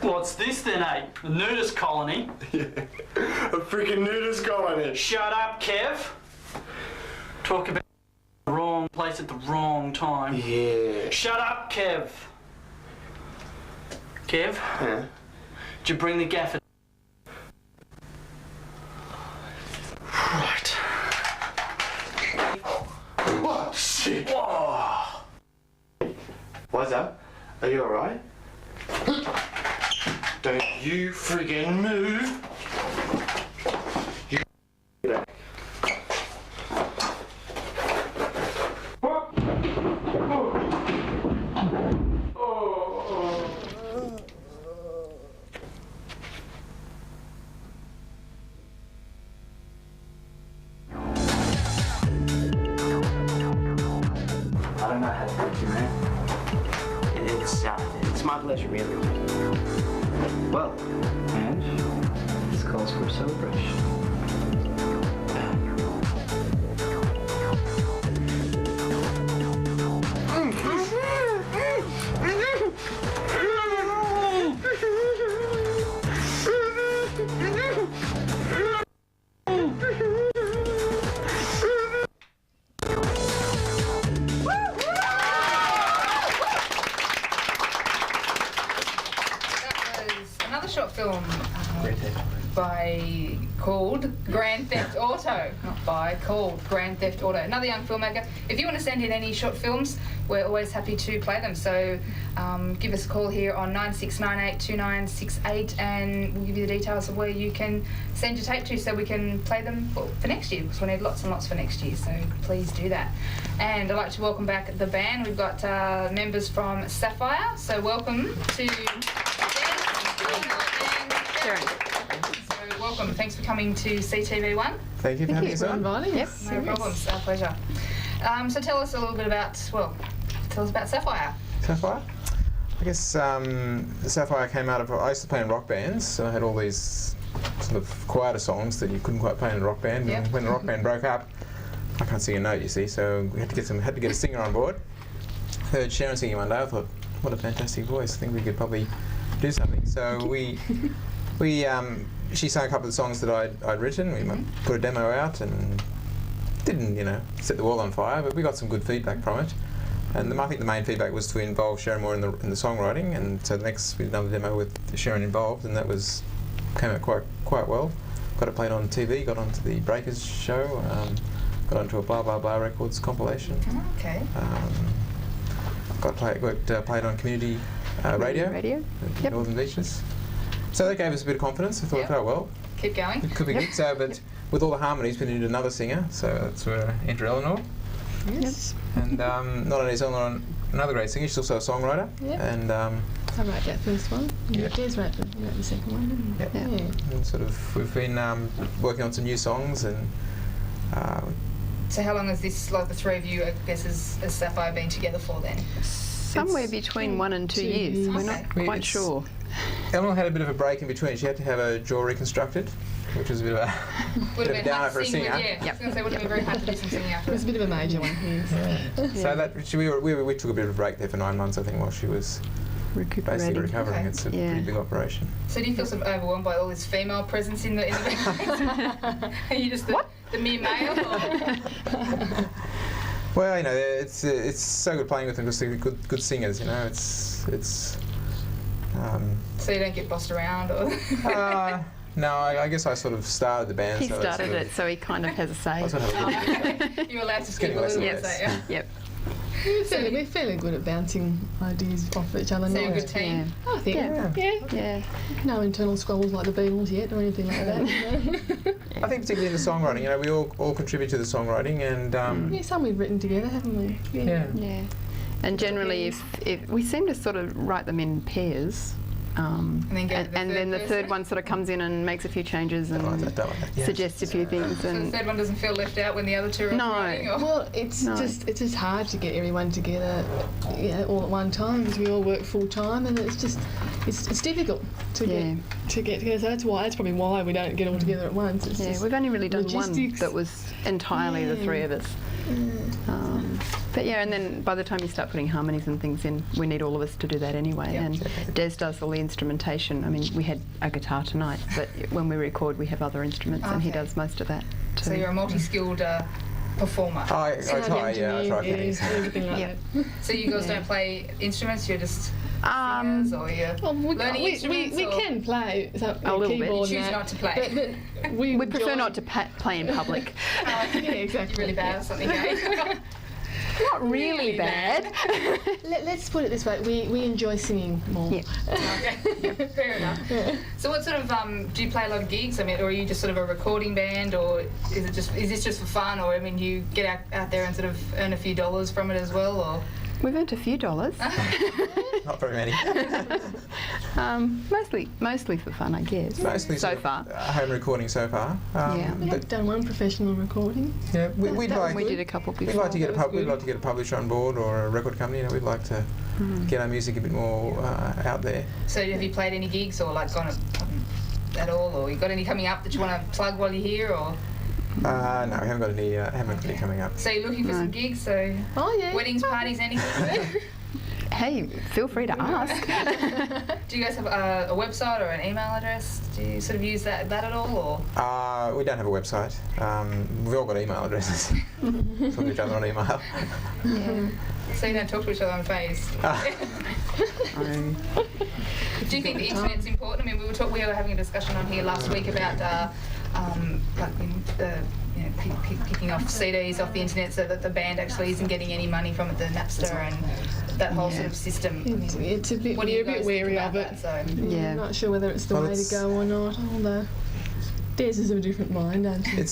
Speaker 17: What's this then, eh? A nudist colony?
Speaker 6: Yeah, a freaking nudist colony.
Speaker 17: Shut up, Kev. Talk about the wrong place at the wrong time.
Speaker 6: Yeah.
Speaker 17: Shut up, Kev. Kev?
Speaker 6: Yeah?
Speaker 17: Did you bring the gaffer? Right.
Speaker 6: What? Shit.
Speaker 17: Whoa.
Speaker 6: What's up? Are you alright? Don't you friggin' move. You back.
Speaker 17: I don't know how to help you, man.
Speaker 6: It's my pleasure, really.
Speaker 17: Well, Ange, this calls for a celebration.
Speaker 8: Short film called Grand Theft Auto. Not by, called Grand Theft Auto. Another young filmmaker. If you want to send in any short films, we're always happy to play them. So give us a call here on 96982968 and we'll give you the details of where you can send your tape to so we can play them for next year, because we need lots and lots for next year. So please do that. And I'd like to welcome back the band. We've got members from Sapphire. So welcome to So welcome. Thanks for coming to CTV1.
Speaker 6: Thank you for having us on.
Speaker 8: Yes, no problems. Our pleasure. So tell us a little bit about, tell us about Sapphire.
Speaker 6: Sapphire?
Speaker 19: I guess Sapphire came out of. I used to play in rock bands, so I had all these sort of quieter songs that you couldn't quite play in a rock band.
Speaker 8: Yep.
Speaker 19: And when the rock band broke up, I can't sing a note, you see, so we had to get a singer on board. Heard Sharon singing one day. I thought, what a fantastic voice! I think we could probably do something. So she sang a couple of the songs that I'd written. We put a demo out and didn't, set the world on fire, but we got some good feedback from it. And I think the main feedback was to involve Sharon more in the songwriting, and so next we did another demo with Sharon involved, and that came out quite well. Got it played on TV, got onto the Breakers show, got onto a Blah Blah Blah Records compilation.
Speaker 8: Okay.
Speaker 19: Got played on community radio.
Speaker 12: Yep.
Speaker 19: Northern Beaches. So that gave us a bit of confidence. I thought, oh well.
Speaker 8: Keep going.
Speaker 19: It could be good. So, but with all the harmonies, we needed another singer. So that's where I entered Eleanor.
Speaker 12: Yes.
Speaker 19: And not only is Eleanor another great singer, she's also a songwriter.
Speaker 16: Yep.
Speaker 19: And
Speaker 16: I wrote that first one.
Speaker 19: Yeah.
Speaker 16: Des wrote the second one, didn't he?
Speaker 19: Yeah. And sort of, we've been working on some new songs and.
Speaker 8: So how long has this, like the three of you, I guess, has Sapphire been together for then?
Speaker 12: Somewhere between 1 and 2 years. We're not quite sure.
Speaker 19: Eleanor had a bit of a break in between. She had to have her jaw reconstructed, which was a bit of a downer for a singer.
Speaker 8: I was going to say, would have been very hard to do some singing after.
Speaker 16: It was a bit of a major one, yes.
Speaker 19: So we took a bit of a break there for 9 months, I think, while she was basically recovering.
Speaker 8: Okay.
Speaker 19: It's a pretty big operation.
Speaker 8: So do you feel sort of overwhelmed by all this female presence in the band? Are you just the mere male? Or?
Speaker 19: Well, it's so good playing with them because they're good singers.
Speaker 8: So you don't get bossed around, or?
Speaker 19: No, I guess I sort of started the band.
Speaker 12: He started it, so he kind of has a say.
Speaker 8: You're allowed to skip a little bit, so
Speaker 12: Yep.
Speaker 16: We're fairly good at bouncing ideas off each other.
Speaker 8: So you're a good team?
Speaker 16: Yeah. I think. Yeah. No internal squabbles like the Beatles yet or anything like that.
Speaker 19: I think particularly in the songwriting, we all contribute to the songwriting, and
Speaker 16: some we've written together, haven't we?
Speaker 12: Yeah. And generally, if we seem to sort of write them in pairs. And then the third one sort of comes in and makes a few changes and suggests a few things.
Speaker 8: So the third one doesn't feel left out when the other two are writing?
Speaker 16: Well, it's just hard to get everyone together, all at one time because we all work full time, and it's difficult to get together. So that's probably why we don't get all together at once.
Speaker 12: We've only really done one that was entirely the three of us. But and then by the time you start putting harmonies and things in, we need all of us to do that anyway. And Des does all the instrumentation. I mean, we had a guitar tonight, but when we record, we have other instruments, and he does most of that too.
Speaker 8: So you're a multi-skilled performer.
Speaker 19: I try,
Speaker 16: everything like that.
Speaker 8: So you girls don't play instruments? You're just singers, or you're learning instruments?
Speaker 16: We can play
Speaker 12: a little bit.
Speaker 8: You choose not to play.
Speaker 16: But
Speaker 12: we prefer not to play in public.
Speaker 16: Exactly.
Speaker 8: You're really bad at something, eh?
Speaker 12: Not really bad.
Speaker 16: Let's put it this way: we enjoy singing more.
Speaker 8: Yeah. Okay. Fair enough. Yeah. So, what sort of do you play a lot of gigs? I mean, or are you just sort of a recording band, or is this just for fun? Or I mean, you get out there and sort of earn a few dollars from it as well, or?
Speaker 12: We've earned a few dollars.
Speaker 19: Not very many.
Speaker 12: Mostly for fun, I guess.
Speaker 19: Mostly
Speaker 12: so far.
Speaker 19: Home recording so far.
Speaker 16: We've done one professional recording.
Speaker 19: Yeah, we
Speaker 12: did a couple before.
Speaker 19: We'd like to get a publisher on board or a record company. We'd like to get our music a bit more out there.
Speaker 8: So have you played any gigs or like gone at all, or you got any coming up that you want to plug while you're here, or?
Speaker 19: No, we haven't got any coming up.
Speaker 8: So you're looking for some gigs, so weddings, parties, anything?
Speaker 12: Hey, feel free to ask.
Speaker 8: Do you guys have a website or an email address? Do you sort of use that at all, or?
Speaker 19: We don't have a website. We've all got email addresses. Talk to each other on email.
Speaker 8: Yeah. So you don't talk to each other on Face? Do you think the internet's important? I mean, we were having a discussion on here last week about picking off CDs off the internet so that the band actually isn't getting any money from it, the Napster and that whole sort of system.
Speaker 16: It's a bit, we're a bit wary of it. I'm not sure whether it's the way to go or not. Although Des is of a different mind, aren't you?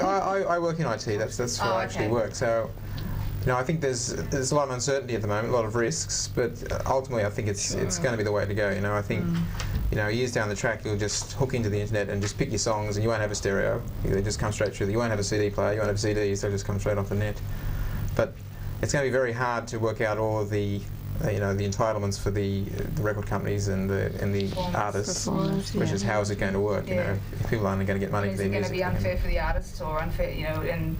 Speaker 19: I work in IT. That's where I actually work. So. I think there's a lot of uncertainty at the moment, a lot of risks, but ultimately I think it's going to be the way to go. I think years down the track you'll just hook into the internet and just pick your songs, and you won't have a stereo. They just come straight through. You won't have a CD player. You won't have CDs. They'll just come straight off the net. But it's going to be very hard to work out all of the you know, the entitlements for the record companies and the artists, which is how is it going to work? You know, if people aren't going to get money for their music.
Speaker 8: Is it going to be unfair for the artists or unfair, you know, and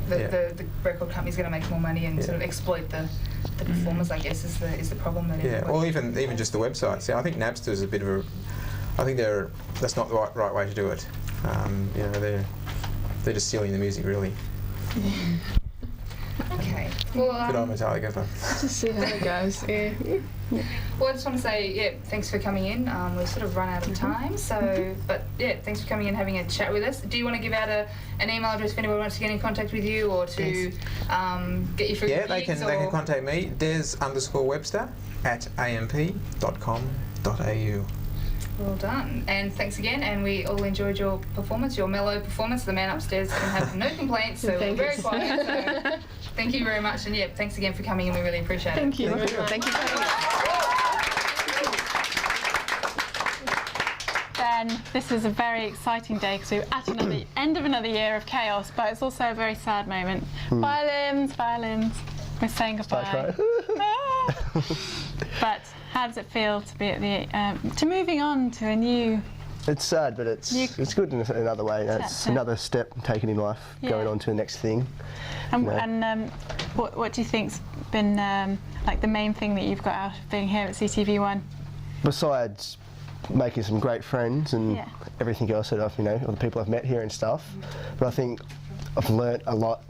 Speaker 8: the record company's going to make more money and sort of exploit the performers, I guess, is the problem. That
Speaker 19: or even just the websites. Yeah, I think Napster is a bit of a. I think that's not the right way to do it. You know, they're just stealing the music, really.
Speaker 8: Okay. Well,
Speaker 19: good on Metallica.
Speaker 16: Just see how it goes. Yeah.
Speaker 8: Well, I just want to say, thanks for coming in. We've sort of run out of time, so but thanks for coming in, having a chat with us. Do you want to give out an email address if anyone wants to get in contact with you or to get you through?
Speaker 19: Yeah, they can contact me, des_webster@amp.com.au.
Speaker 8: Well done, and thanks again. And we all enjoyed your performance, your mellow performance. The man upstairs can have no complaints, so we're very quiet. So thank you very much, and thanks again for coming, and we really appreciate it.
Speaker 16: Thank you.
Speaker 8: Thank you for coming.
Speaker 1: Ben, this is a very exciting day because we're at the end of another year of chaos, but it's also a very sad moment. Violins, we're saying goodbye. But how does it feel to be at to moving on to a new?
Speaker 9: It's sad, but it's good in another way. It's another step taken in life, going on to the next thing.
Speaker 1: And what do you think's been like the main thing that you've got out of being here at CTV1?
Speaker 9: Besides making some great friends and everything else that I've, all the people I've met here and stuff, but I think I've learnt a lot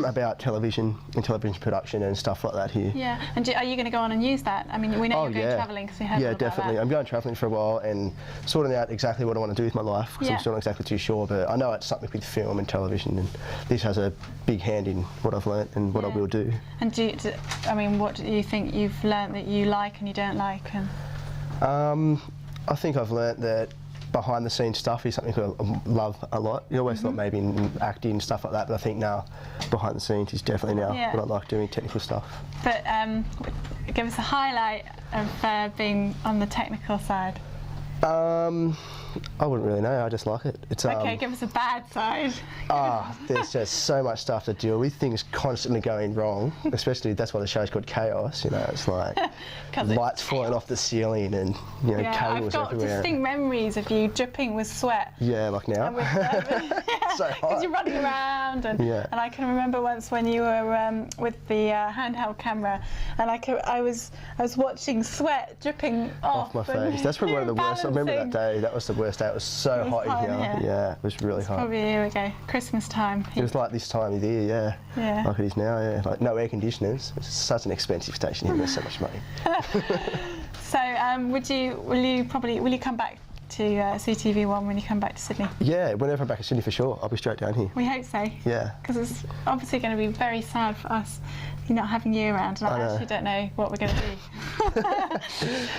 Speaker 9: about television and television production and stuff like that here.
Speaker 1: Yeah, and are you going to go on and use that? I mean, we know you're going travelling because we heard all about
Speaker 9: definitely.
Speaker 1: that.
Speaker 9: I'm going travelling for a while and sorting out exactly what I want to do with my life because I'm still not exactly too sure, but I know it's something with film and television, and this has a big hand in what I've learnt and what I will do. And
Speaker 1: what do you think you've learnt that you like and you don't like? And
Speaker 9: I think I've learnt that behind the scenes stuff is something I love a lot. You always thought maybe in acting and stuff like that, but I think now behind the scenes is definitely now what I like doing, technical stuff.
Speaker 1: But give us a highlight of being on the technical side.
Speaker 9: I wouldn't really know, I just like it. It's
Speaker 1: okay, give us a bad side.
Speaker 9: There's just so much stuff to deal with, things constantly going wrong, especially that's why the show's called Chaos, it's like lights falling off the ceiling and cables everywhere.
Speaker 1: I've got distinct memories of you dripping with sweat.
Speaker 9: Yeah, like now. So hot.
Speaker 1: Because you're running around and I can remember once when you were with the handheld camera and I was watching sweat dripping off
Speaker 9: my face. That's probably one of the worst. I remember that day, that was the worst day. It was so hot in here. Yeah, it was really hot.
Speaker 1: Probably here we go, Christmas time.
Speaker 9: It was like this time of year, like it is now, like no air conditioners. It's such an expensive station here, there's so much money.
Speaker 1: So will you come back to CTV1 when you come back to Sydney?
Speaker 9: Yeah, whenever I'm back in Sydney for sure, I'll be straight down here.
Speaker 1: We hope so.
Speaker 9: Yeah.
Speaker 1: Because it's obviously going to be very sad for us not having you around, and I actually don't know what we're going to do. In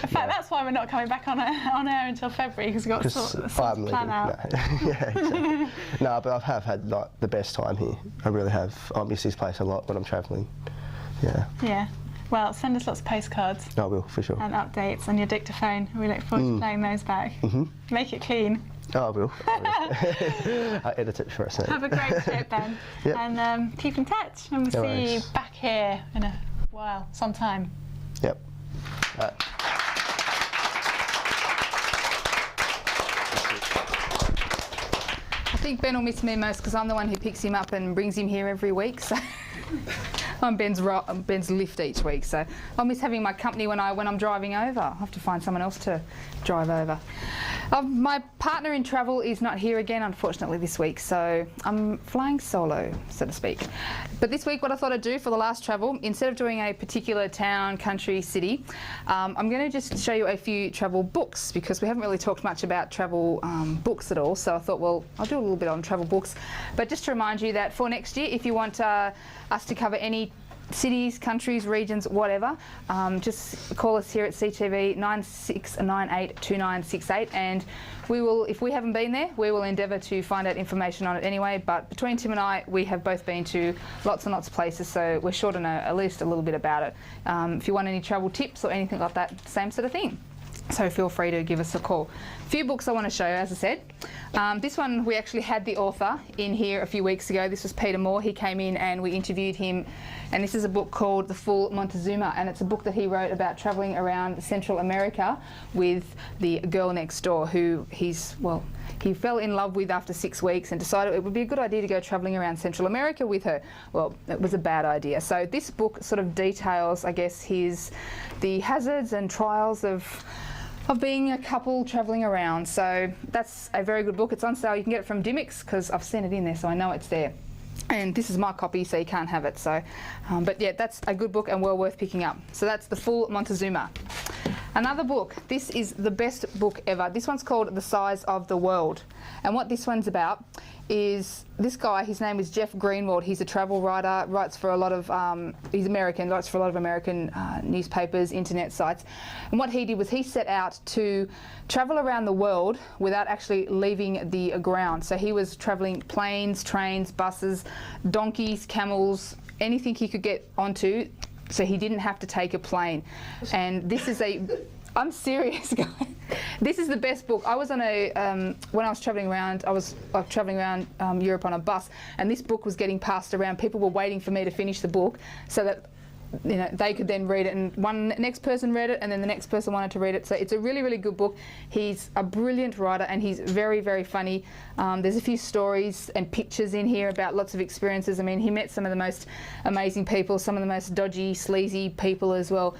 Speaker 1: fact, that's why we're not coming back on air until February, because we've got to sort of plan out.
Speaker 9: Exactly. No, but I have had like the best time here. I really have. I miss this place a lot when I'm travelling. Yeah.
Speaker 1: Yeah. Well, send us lots of postcards.
Speaker 9: I will, for sure.
Speaker 1: And updates on your dictaphone. We look forward to playing those back. Make it clean.
Speaker 9: Oh, I will. I'll edit it for us.
Speaker 1: Have a great trip, Ben. And keep in touch. And we'll see you back here in a while, sometime.
Speaker 9: Yep.
Speaker 8: I think Ben will miss me most because I'm the one who picks him up and brings him here every week. So I'm Ben's lift each week. So I'll miss having my company when I'm driving over. I'll have to find someone else to drive over. My partner in travel is not here again, unfortunately, this week, so I'm flying solo, so to speak. But this week, what I thought I'd do for the last travel, instead of doing a particular town, country, city, I'm going to just show you a few travel books, because we haven't really talked much about travel books at all, so I thought, well, I'll do a little bit on travel books. But just to remind you that for next year, if you want us to cover any cities, countries, regions, whatever, just call us here at CTV 96982968, and we will, if we haven't been there, we will endeavour to find out information on it anyway. But between Tim and I, we have both been to lots and lots of places, so we're sure to know at least a little bit about it. If you want any travel tips or anything like that, same sort of thing. So feel free to give us a call. A few books I want to show you, as I said. This one, we actually had the author in here a few weeks ago. This was Peter Moore. He came in and we interviewed him. And this is a book called The Full Montezuma. And it's a book that he wrote about travelling around Central America with the girl next door who he fell in love with after 6 weeks and decided it would be a good idea to go travelling around Central America with her. Well, it was a bad idea. So this book sort of details, I guess, the hazards and trials of being a couple travelling around. So that's a very good book. It's on sale. You can get it from Dimmicks because I've seen it in there, so I know it's there. And this is my copy, so you can't have it. So, but yeah, that's a good book and well worth picking up. So that's The Full Montezuma. Another book. This is the best book ever. This one's called The Size of the World. And what this one's about is this guy, his name is Jeff Greenwald. He's a travel writer, writes for a lot of, he's American, writes for a lot of American newspapers, internet sites. And what he did was he set out to travel around the world without actually leaving the ground. So he was travelling planes, trains, buses, donkeys, camels, anything he could get onto, so he didn't have to take a plane. And this is I'm serious, guys. This is the best book. I was on when I was travelling around, I was travelling around Europe on a bus, and this book was getting passed around. People were waiting for me to finish the book so that they could then read it, and next person read it, and then the next person wanted to read it. So it's a really, really good book. He's a brilliant writer, and he's very, very funny. There's a few stories and pictures in here about lots of experiences. I mean, he met some of the most amazing people, some of the most dodgy, sleazy people as well.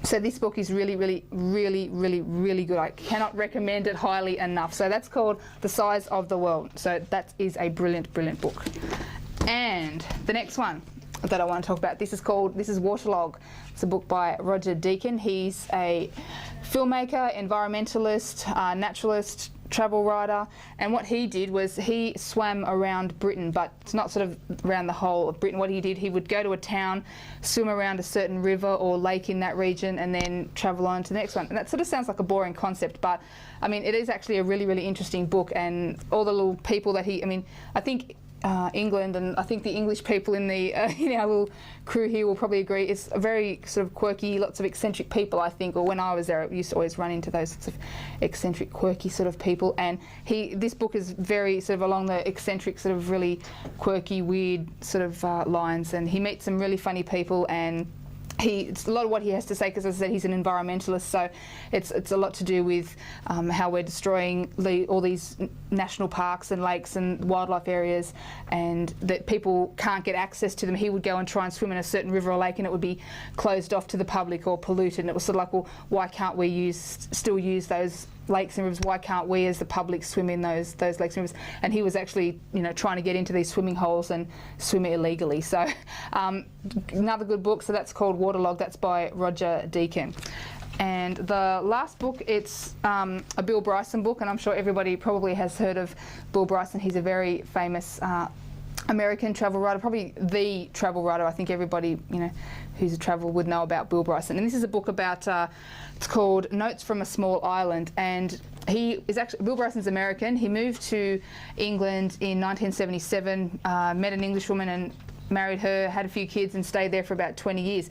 Speaker 8: So this book is really, really, really, really, really good. I cannot recommend it highly enough. So that's called The Size of the World. So that is a brilliant, brilliant book. And the next one that I want to talk about, this is Waterlog. It's a book by Roger Deakin. He's a filmmaker, environmentalist, naturalist, travel writer, and what he did was he swam around Britain, but it's not sort of around the whole of Britain. What he did, he would go to a town, swim around a certain river or lake in that region, and then travel on to the next one. And that sort of sounds like a boring concept, but I mean, it is actually a really, really interesting book, and all the little people that I think England, and I think the English people in our little crew here will probably agree, it's a very sort of quirky, lots of eccentric people, I think, or when I was there I used to always run into those sorts of eccentric, quirky sort of people, and this book is very sort of along the eccentric, sort of really quirky, weird sort of lines, and he meets some really funny people, and it's a lot of what he has to say, because as I said, he's an environmentalist, so it's a lot to do with how we're destroying all these national parks and lakes and wildlife areas, and that people can't get access to them. He would go and try and swim in a certain river or lake, and it would be closed off to the public or polluted, and it was sort of like, well, why can't we still use those lakes and rivers? Why can't we as the public swim in those lakes and rivers? And he was actually trying to get into these swimming holes and swim illegally. So another good book, so that's called Waterlog. That's by Roger Deakin. And the last book, it's a Bill Bryson book, and I'm sure everybody probably has heard of Bill Bryson. He's a very famous American travel writer, probably the travel writer. I think everybody who's a travel would know about Bill Bryson. And this is a book about it's called Notes from a Small Island, and Bill Bryson's American. He moved to England in 1977, met an English woman and married her, had a few kids, and stayed there for about 20 years.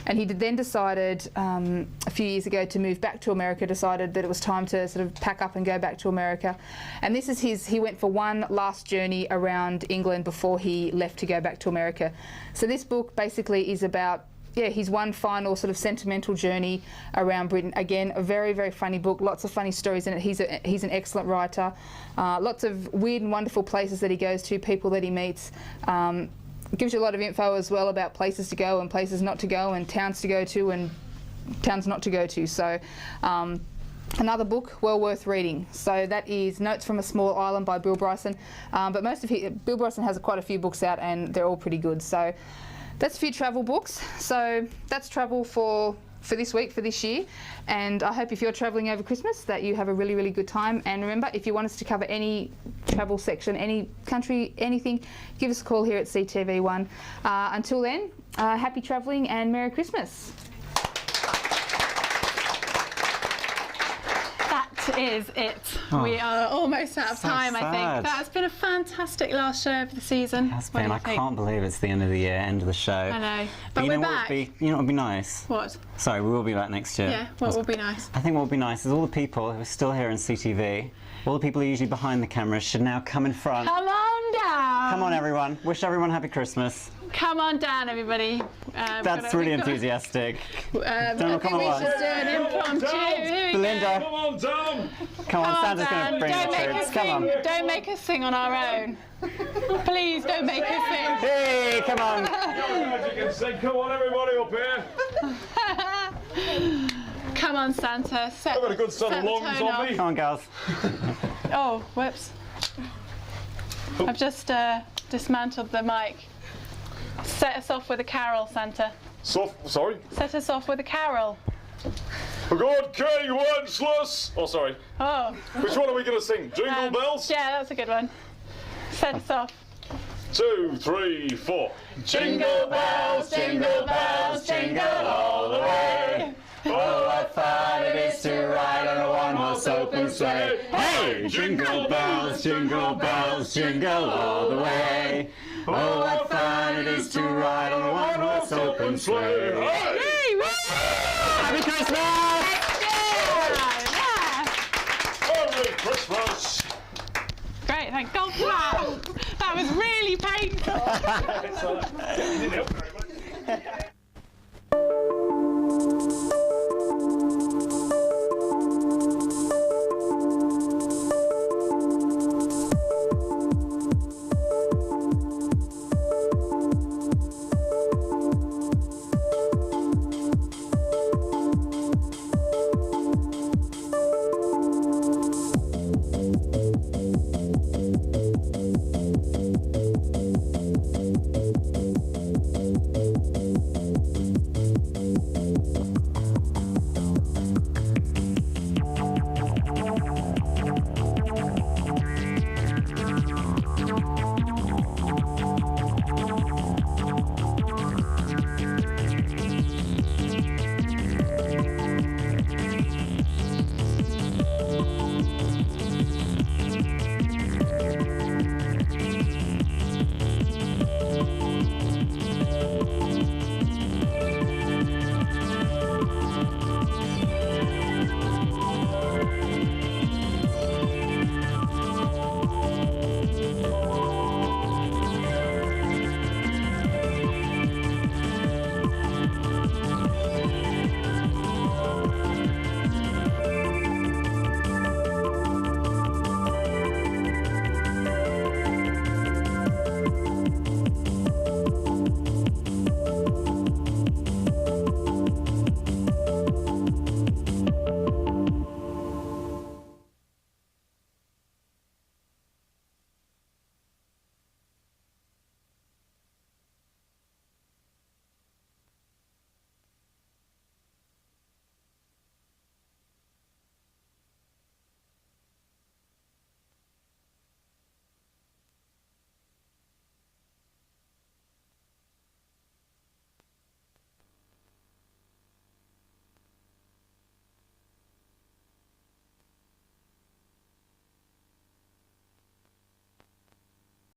Speaker 8: And he then decided a few years ago to move back to America, decided that it was time to sort of pack up and go back to America. And this is he went for one last journey around England before he left to go back to America. So this book basically is about his one final sort of sentimental journey around Britain. Again, a very, very funny book, lots of funny stories in it. He's an excellent writer. Lots of weird and wonderful places that he goes to, people that he meets. Gives you a lot of info as well about places to go and places not to go, and towns to go to and towns not to go to. So another book well worth reading. So that is Notes from a Small Island by Bill Bryson. But Bill Bryson has quite a few books out, and they're all pretty good. So that's a few travel books. So that's travel for this week, for this year, and I hope if you're travelling over Christmas that you have a really, really good time. And remember, if you want us to cover any travel section, any country, anything, give us a call here at CTV1. Until then, happy travelling and Merry Christmas.
Speaker 20: That's
Speaker 1: is it.
Speaker 2: Oh.
Speaker 1: We are almost out of
Speaker 2: So
Speaker 1: time, I
Speaker 2: sad.
Speaker 1: think. That's been a fantastic last show of the season.
Speaker 2: Has
Speaker 1: What do
Speaker 2: been.
Speaker 1: you
Speaker 2: I
Speaker 1: think?
Speaker 2: can't believe it's the end of the year, end of the show.
Speaker 1: I know. But
Speaker 2: you
Speaker 1: we're
Speaker 2: know
Speaker 1: back.
Speaker 2: you know what would be nice?
Speaker 1: What?
Speaker 2: Sorry, we will be back next year.
Speaker 1: Yeah, what will be nice?
Speaker 2: I think what would be nice is all the people who are still here in CTV, all the people who are usually behind the cameras should now come in front.
Speaker 1: Come on down.
Speaker 2: Come on, everyone. Wish everyone happy Christmas.
Speaker 1: Come on down, everybody.
Speaker 2: That's really enthusiastic.
Speaker 1: I
Speaker 2: Don't
Speaker 1: think we should do an impromptu. Here we
Speaker 2: Belinda.
Speaker 1: go.
Speaker 10: Come on, Tom.
Speaker 2: Come on, Santa's going
Speaker 1: Dan.
Speaker 2: to bring
Speaker 1: Don't
Speaker 2: the
Speaker 1: make
Speaker 2: troops.
Speaker 1: us
Speaker 2: Come on.
Speaker 1: sing. Don't make us sing on our own. Please don't make us sing.
Speaker 2: Hey, come on.
Speaker 10: You can sing. Come on, everybody up here.
Speaker 1: Come on, Santa. Set,
Speaker 10: I've got a good set of
Speaker 1: set the
Speaker 10: lungs
Speaker 1: tone
Speaker 10: on
Speaker 1: off.
Speaker 10: me.
Speaker 2: Come on, girls.
Speaker 1: Oh, whoops. I've just dismantled the mic. Set us off with a carol, Santa.
Speaker 10: Sorry?
Speaker 1: Set us off with a carol.
Speaker 10: For God, King Wenceslas. Oh, sorry.
Speaker 1: Oh.
Speaker 10: Which one are we going to sing? Jingle Bells?
Speaker 1: Yeah, that's a good one. Set us off.
Speaker 10: 2, 3, 4.
Speaker 1: Jingle bells, jingle bells, jingle all the way.
Speaker 2: Oh, what fun it is to ride on a one-horse open sleigh. Hey! Jingle bells, jingle all the way. Oh, what fun it is to ride on a one-horse open sleigh.
Speaker 10: Hey!
Speaker 2: Happy Christmas!
Speaker 10: Merry Christmas!
Speaker 1: Great, thank God for that. That was really painful.
Speaker 10: You didn't help very much.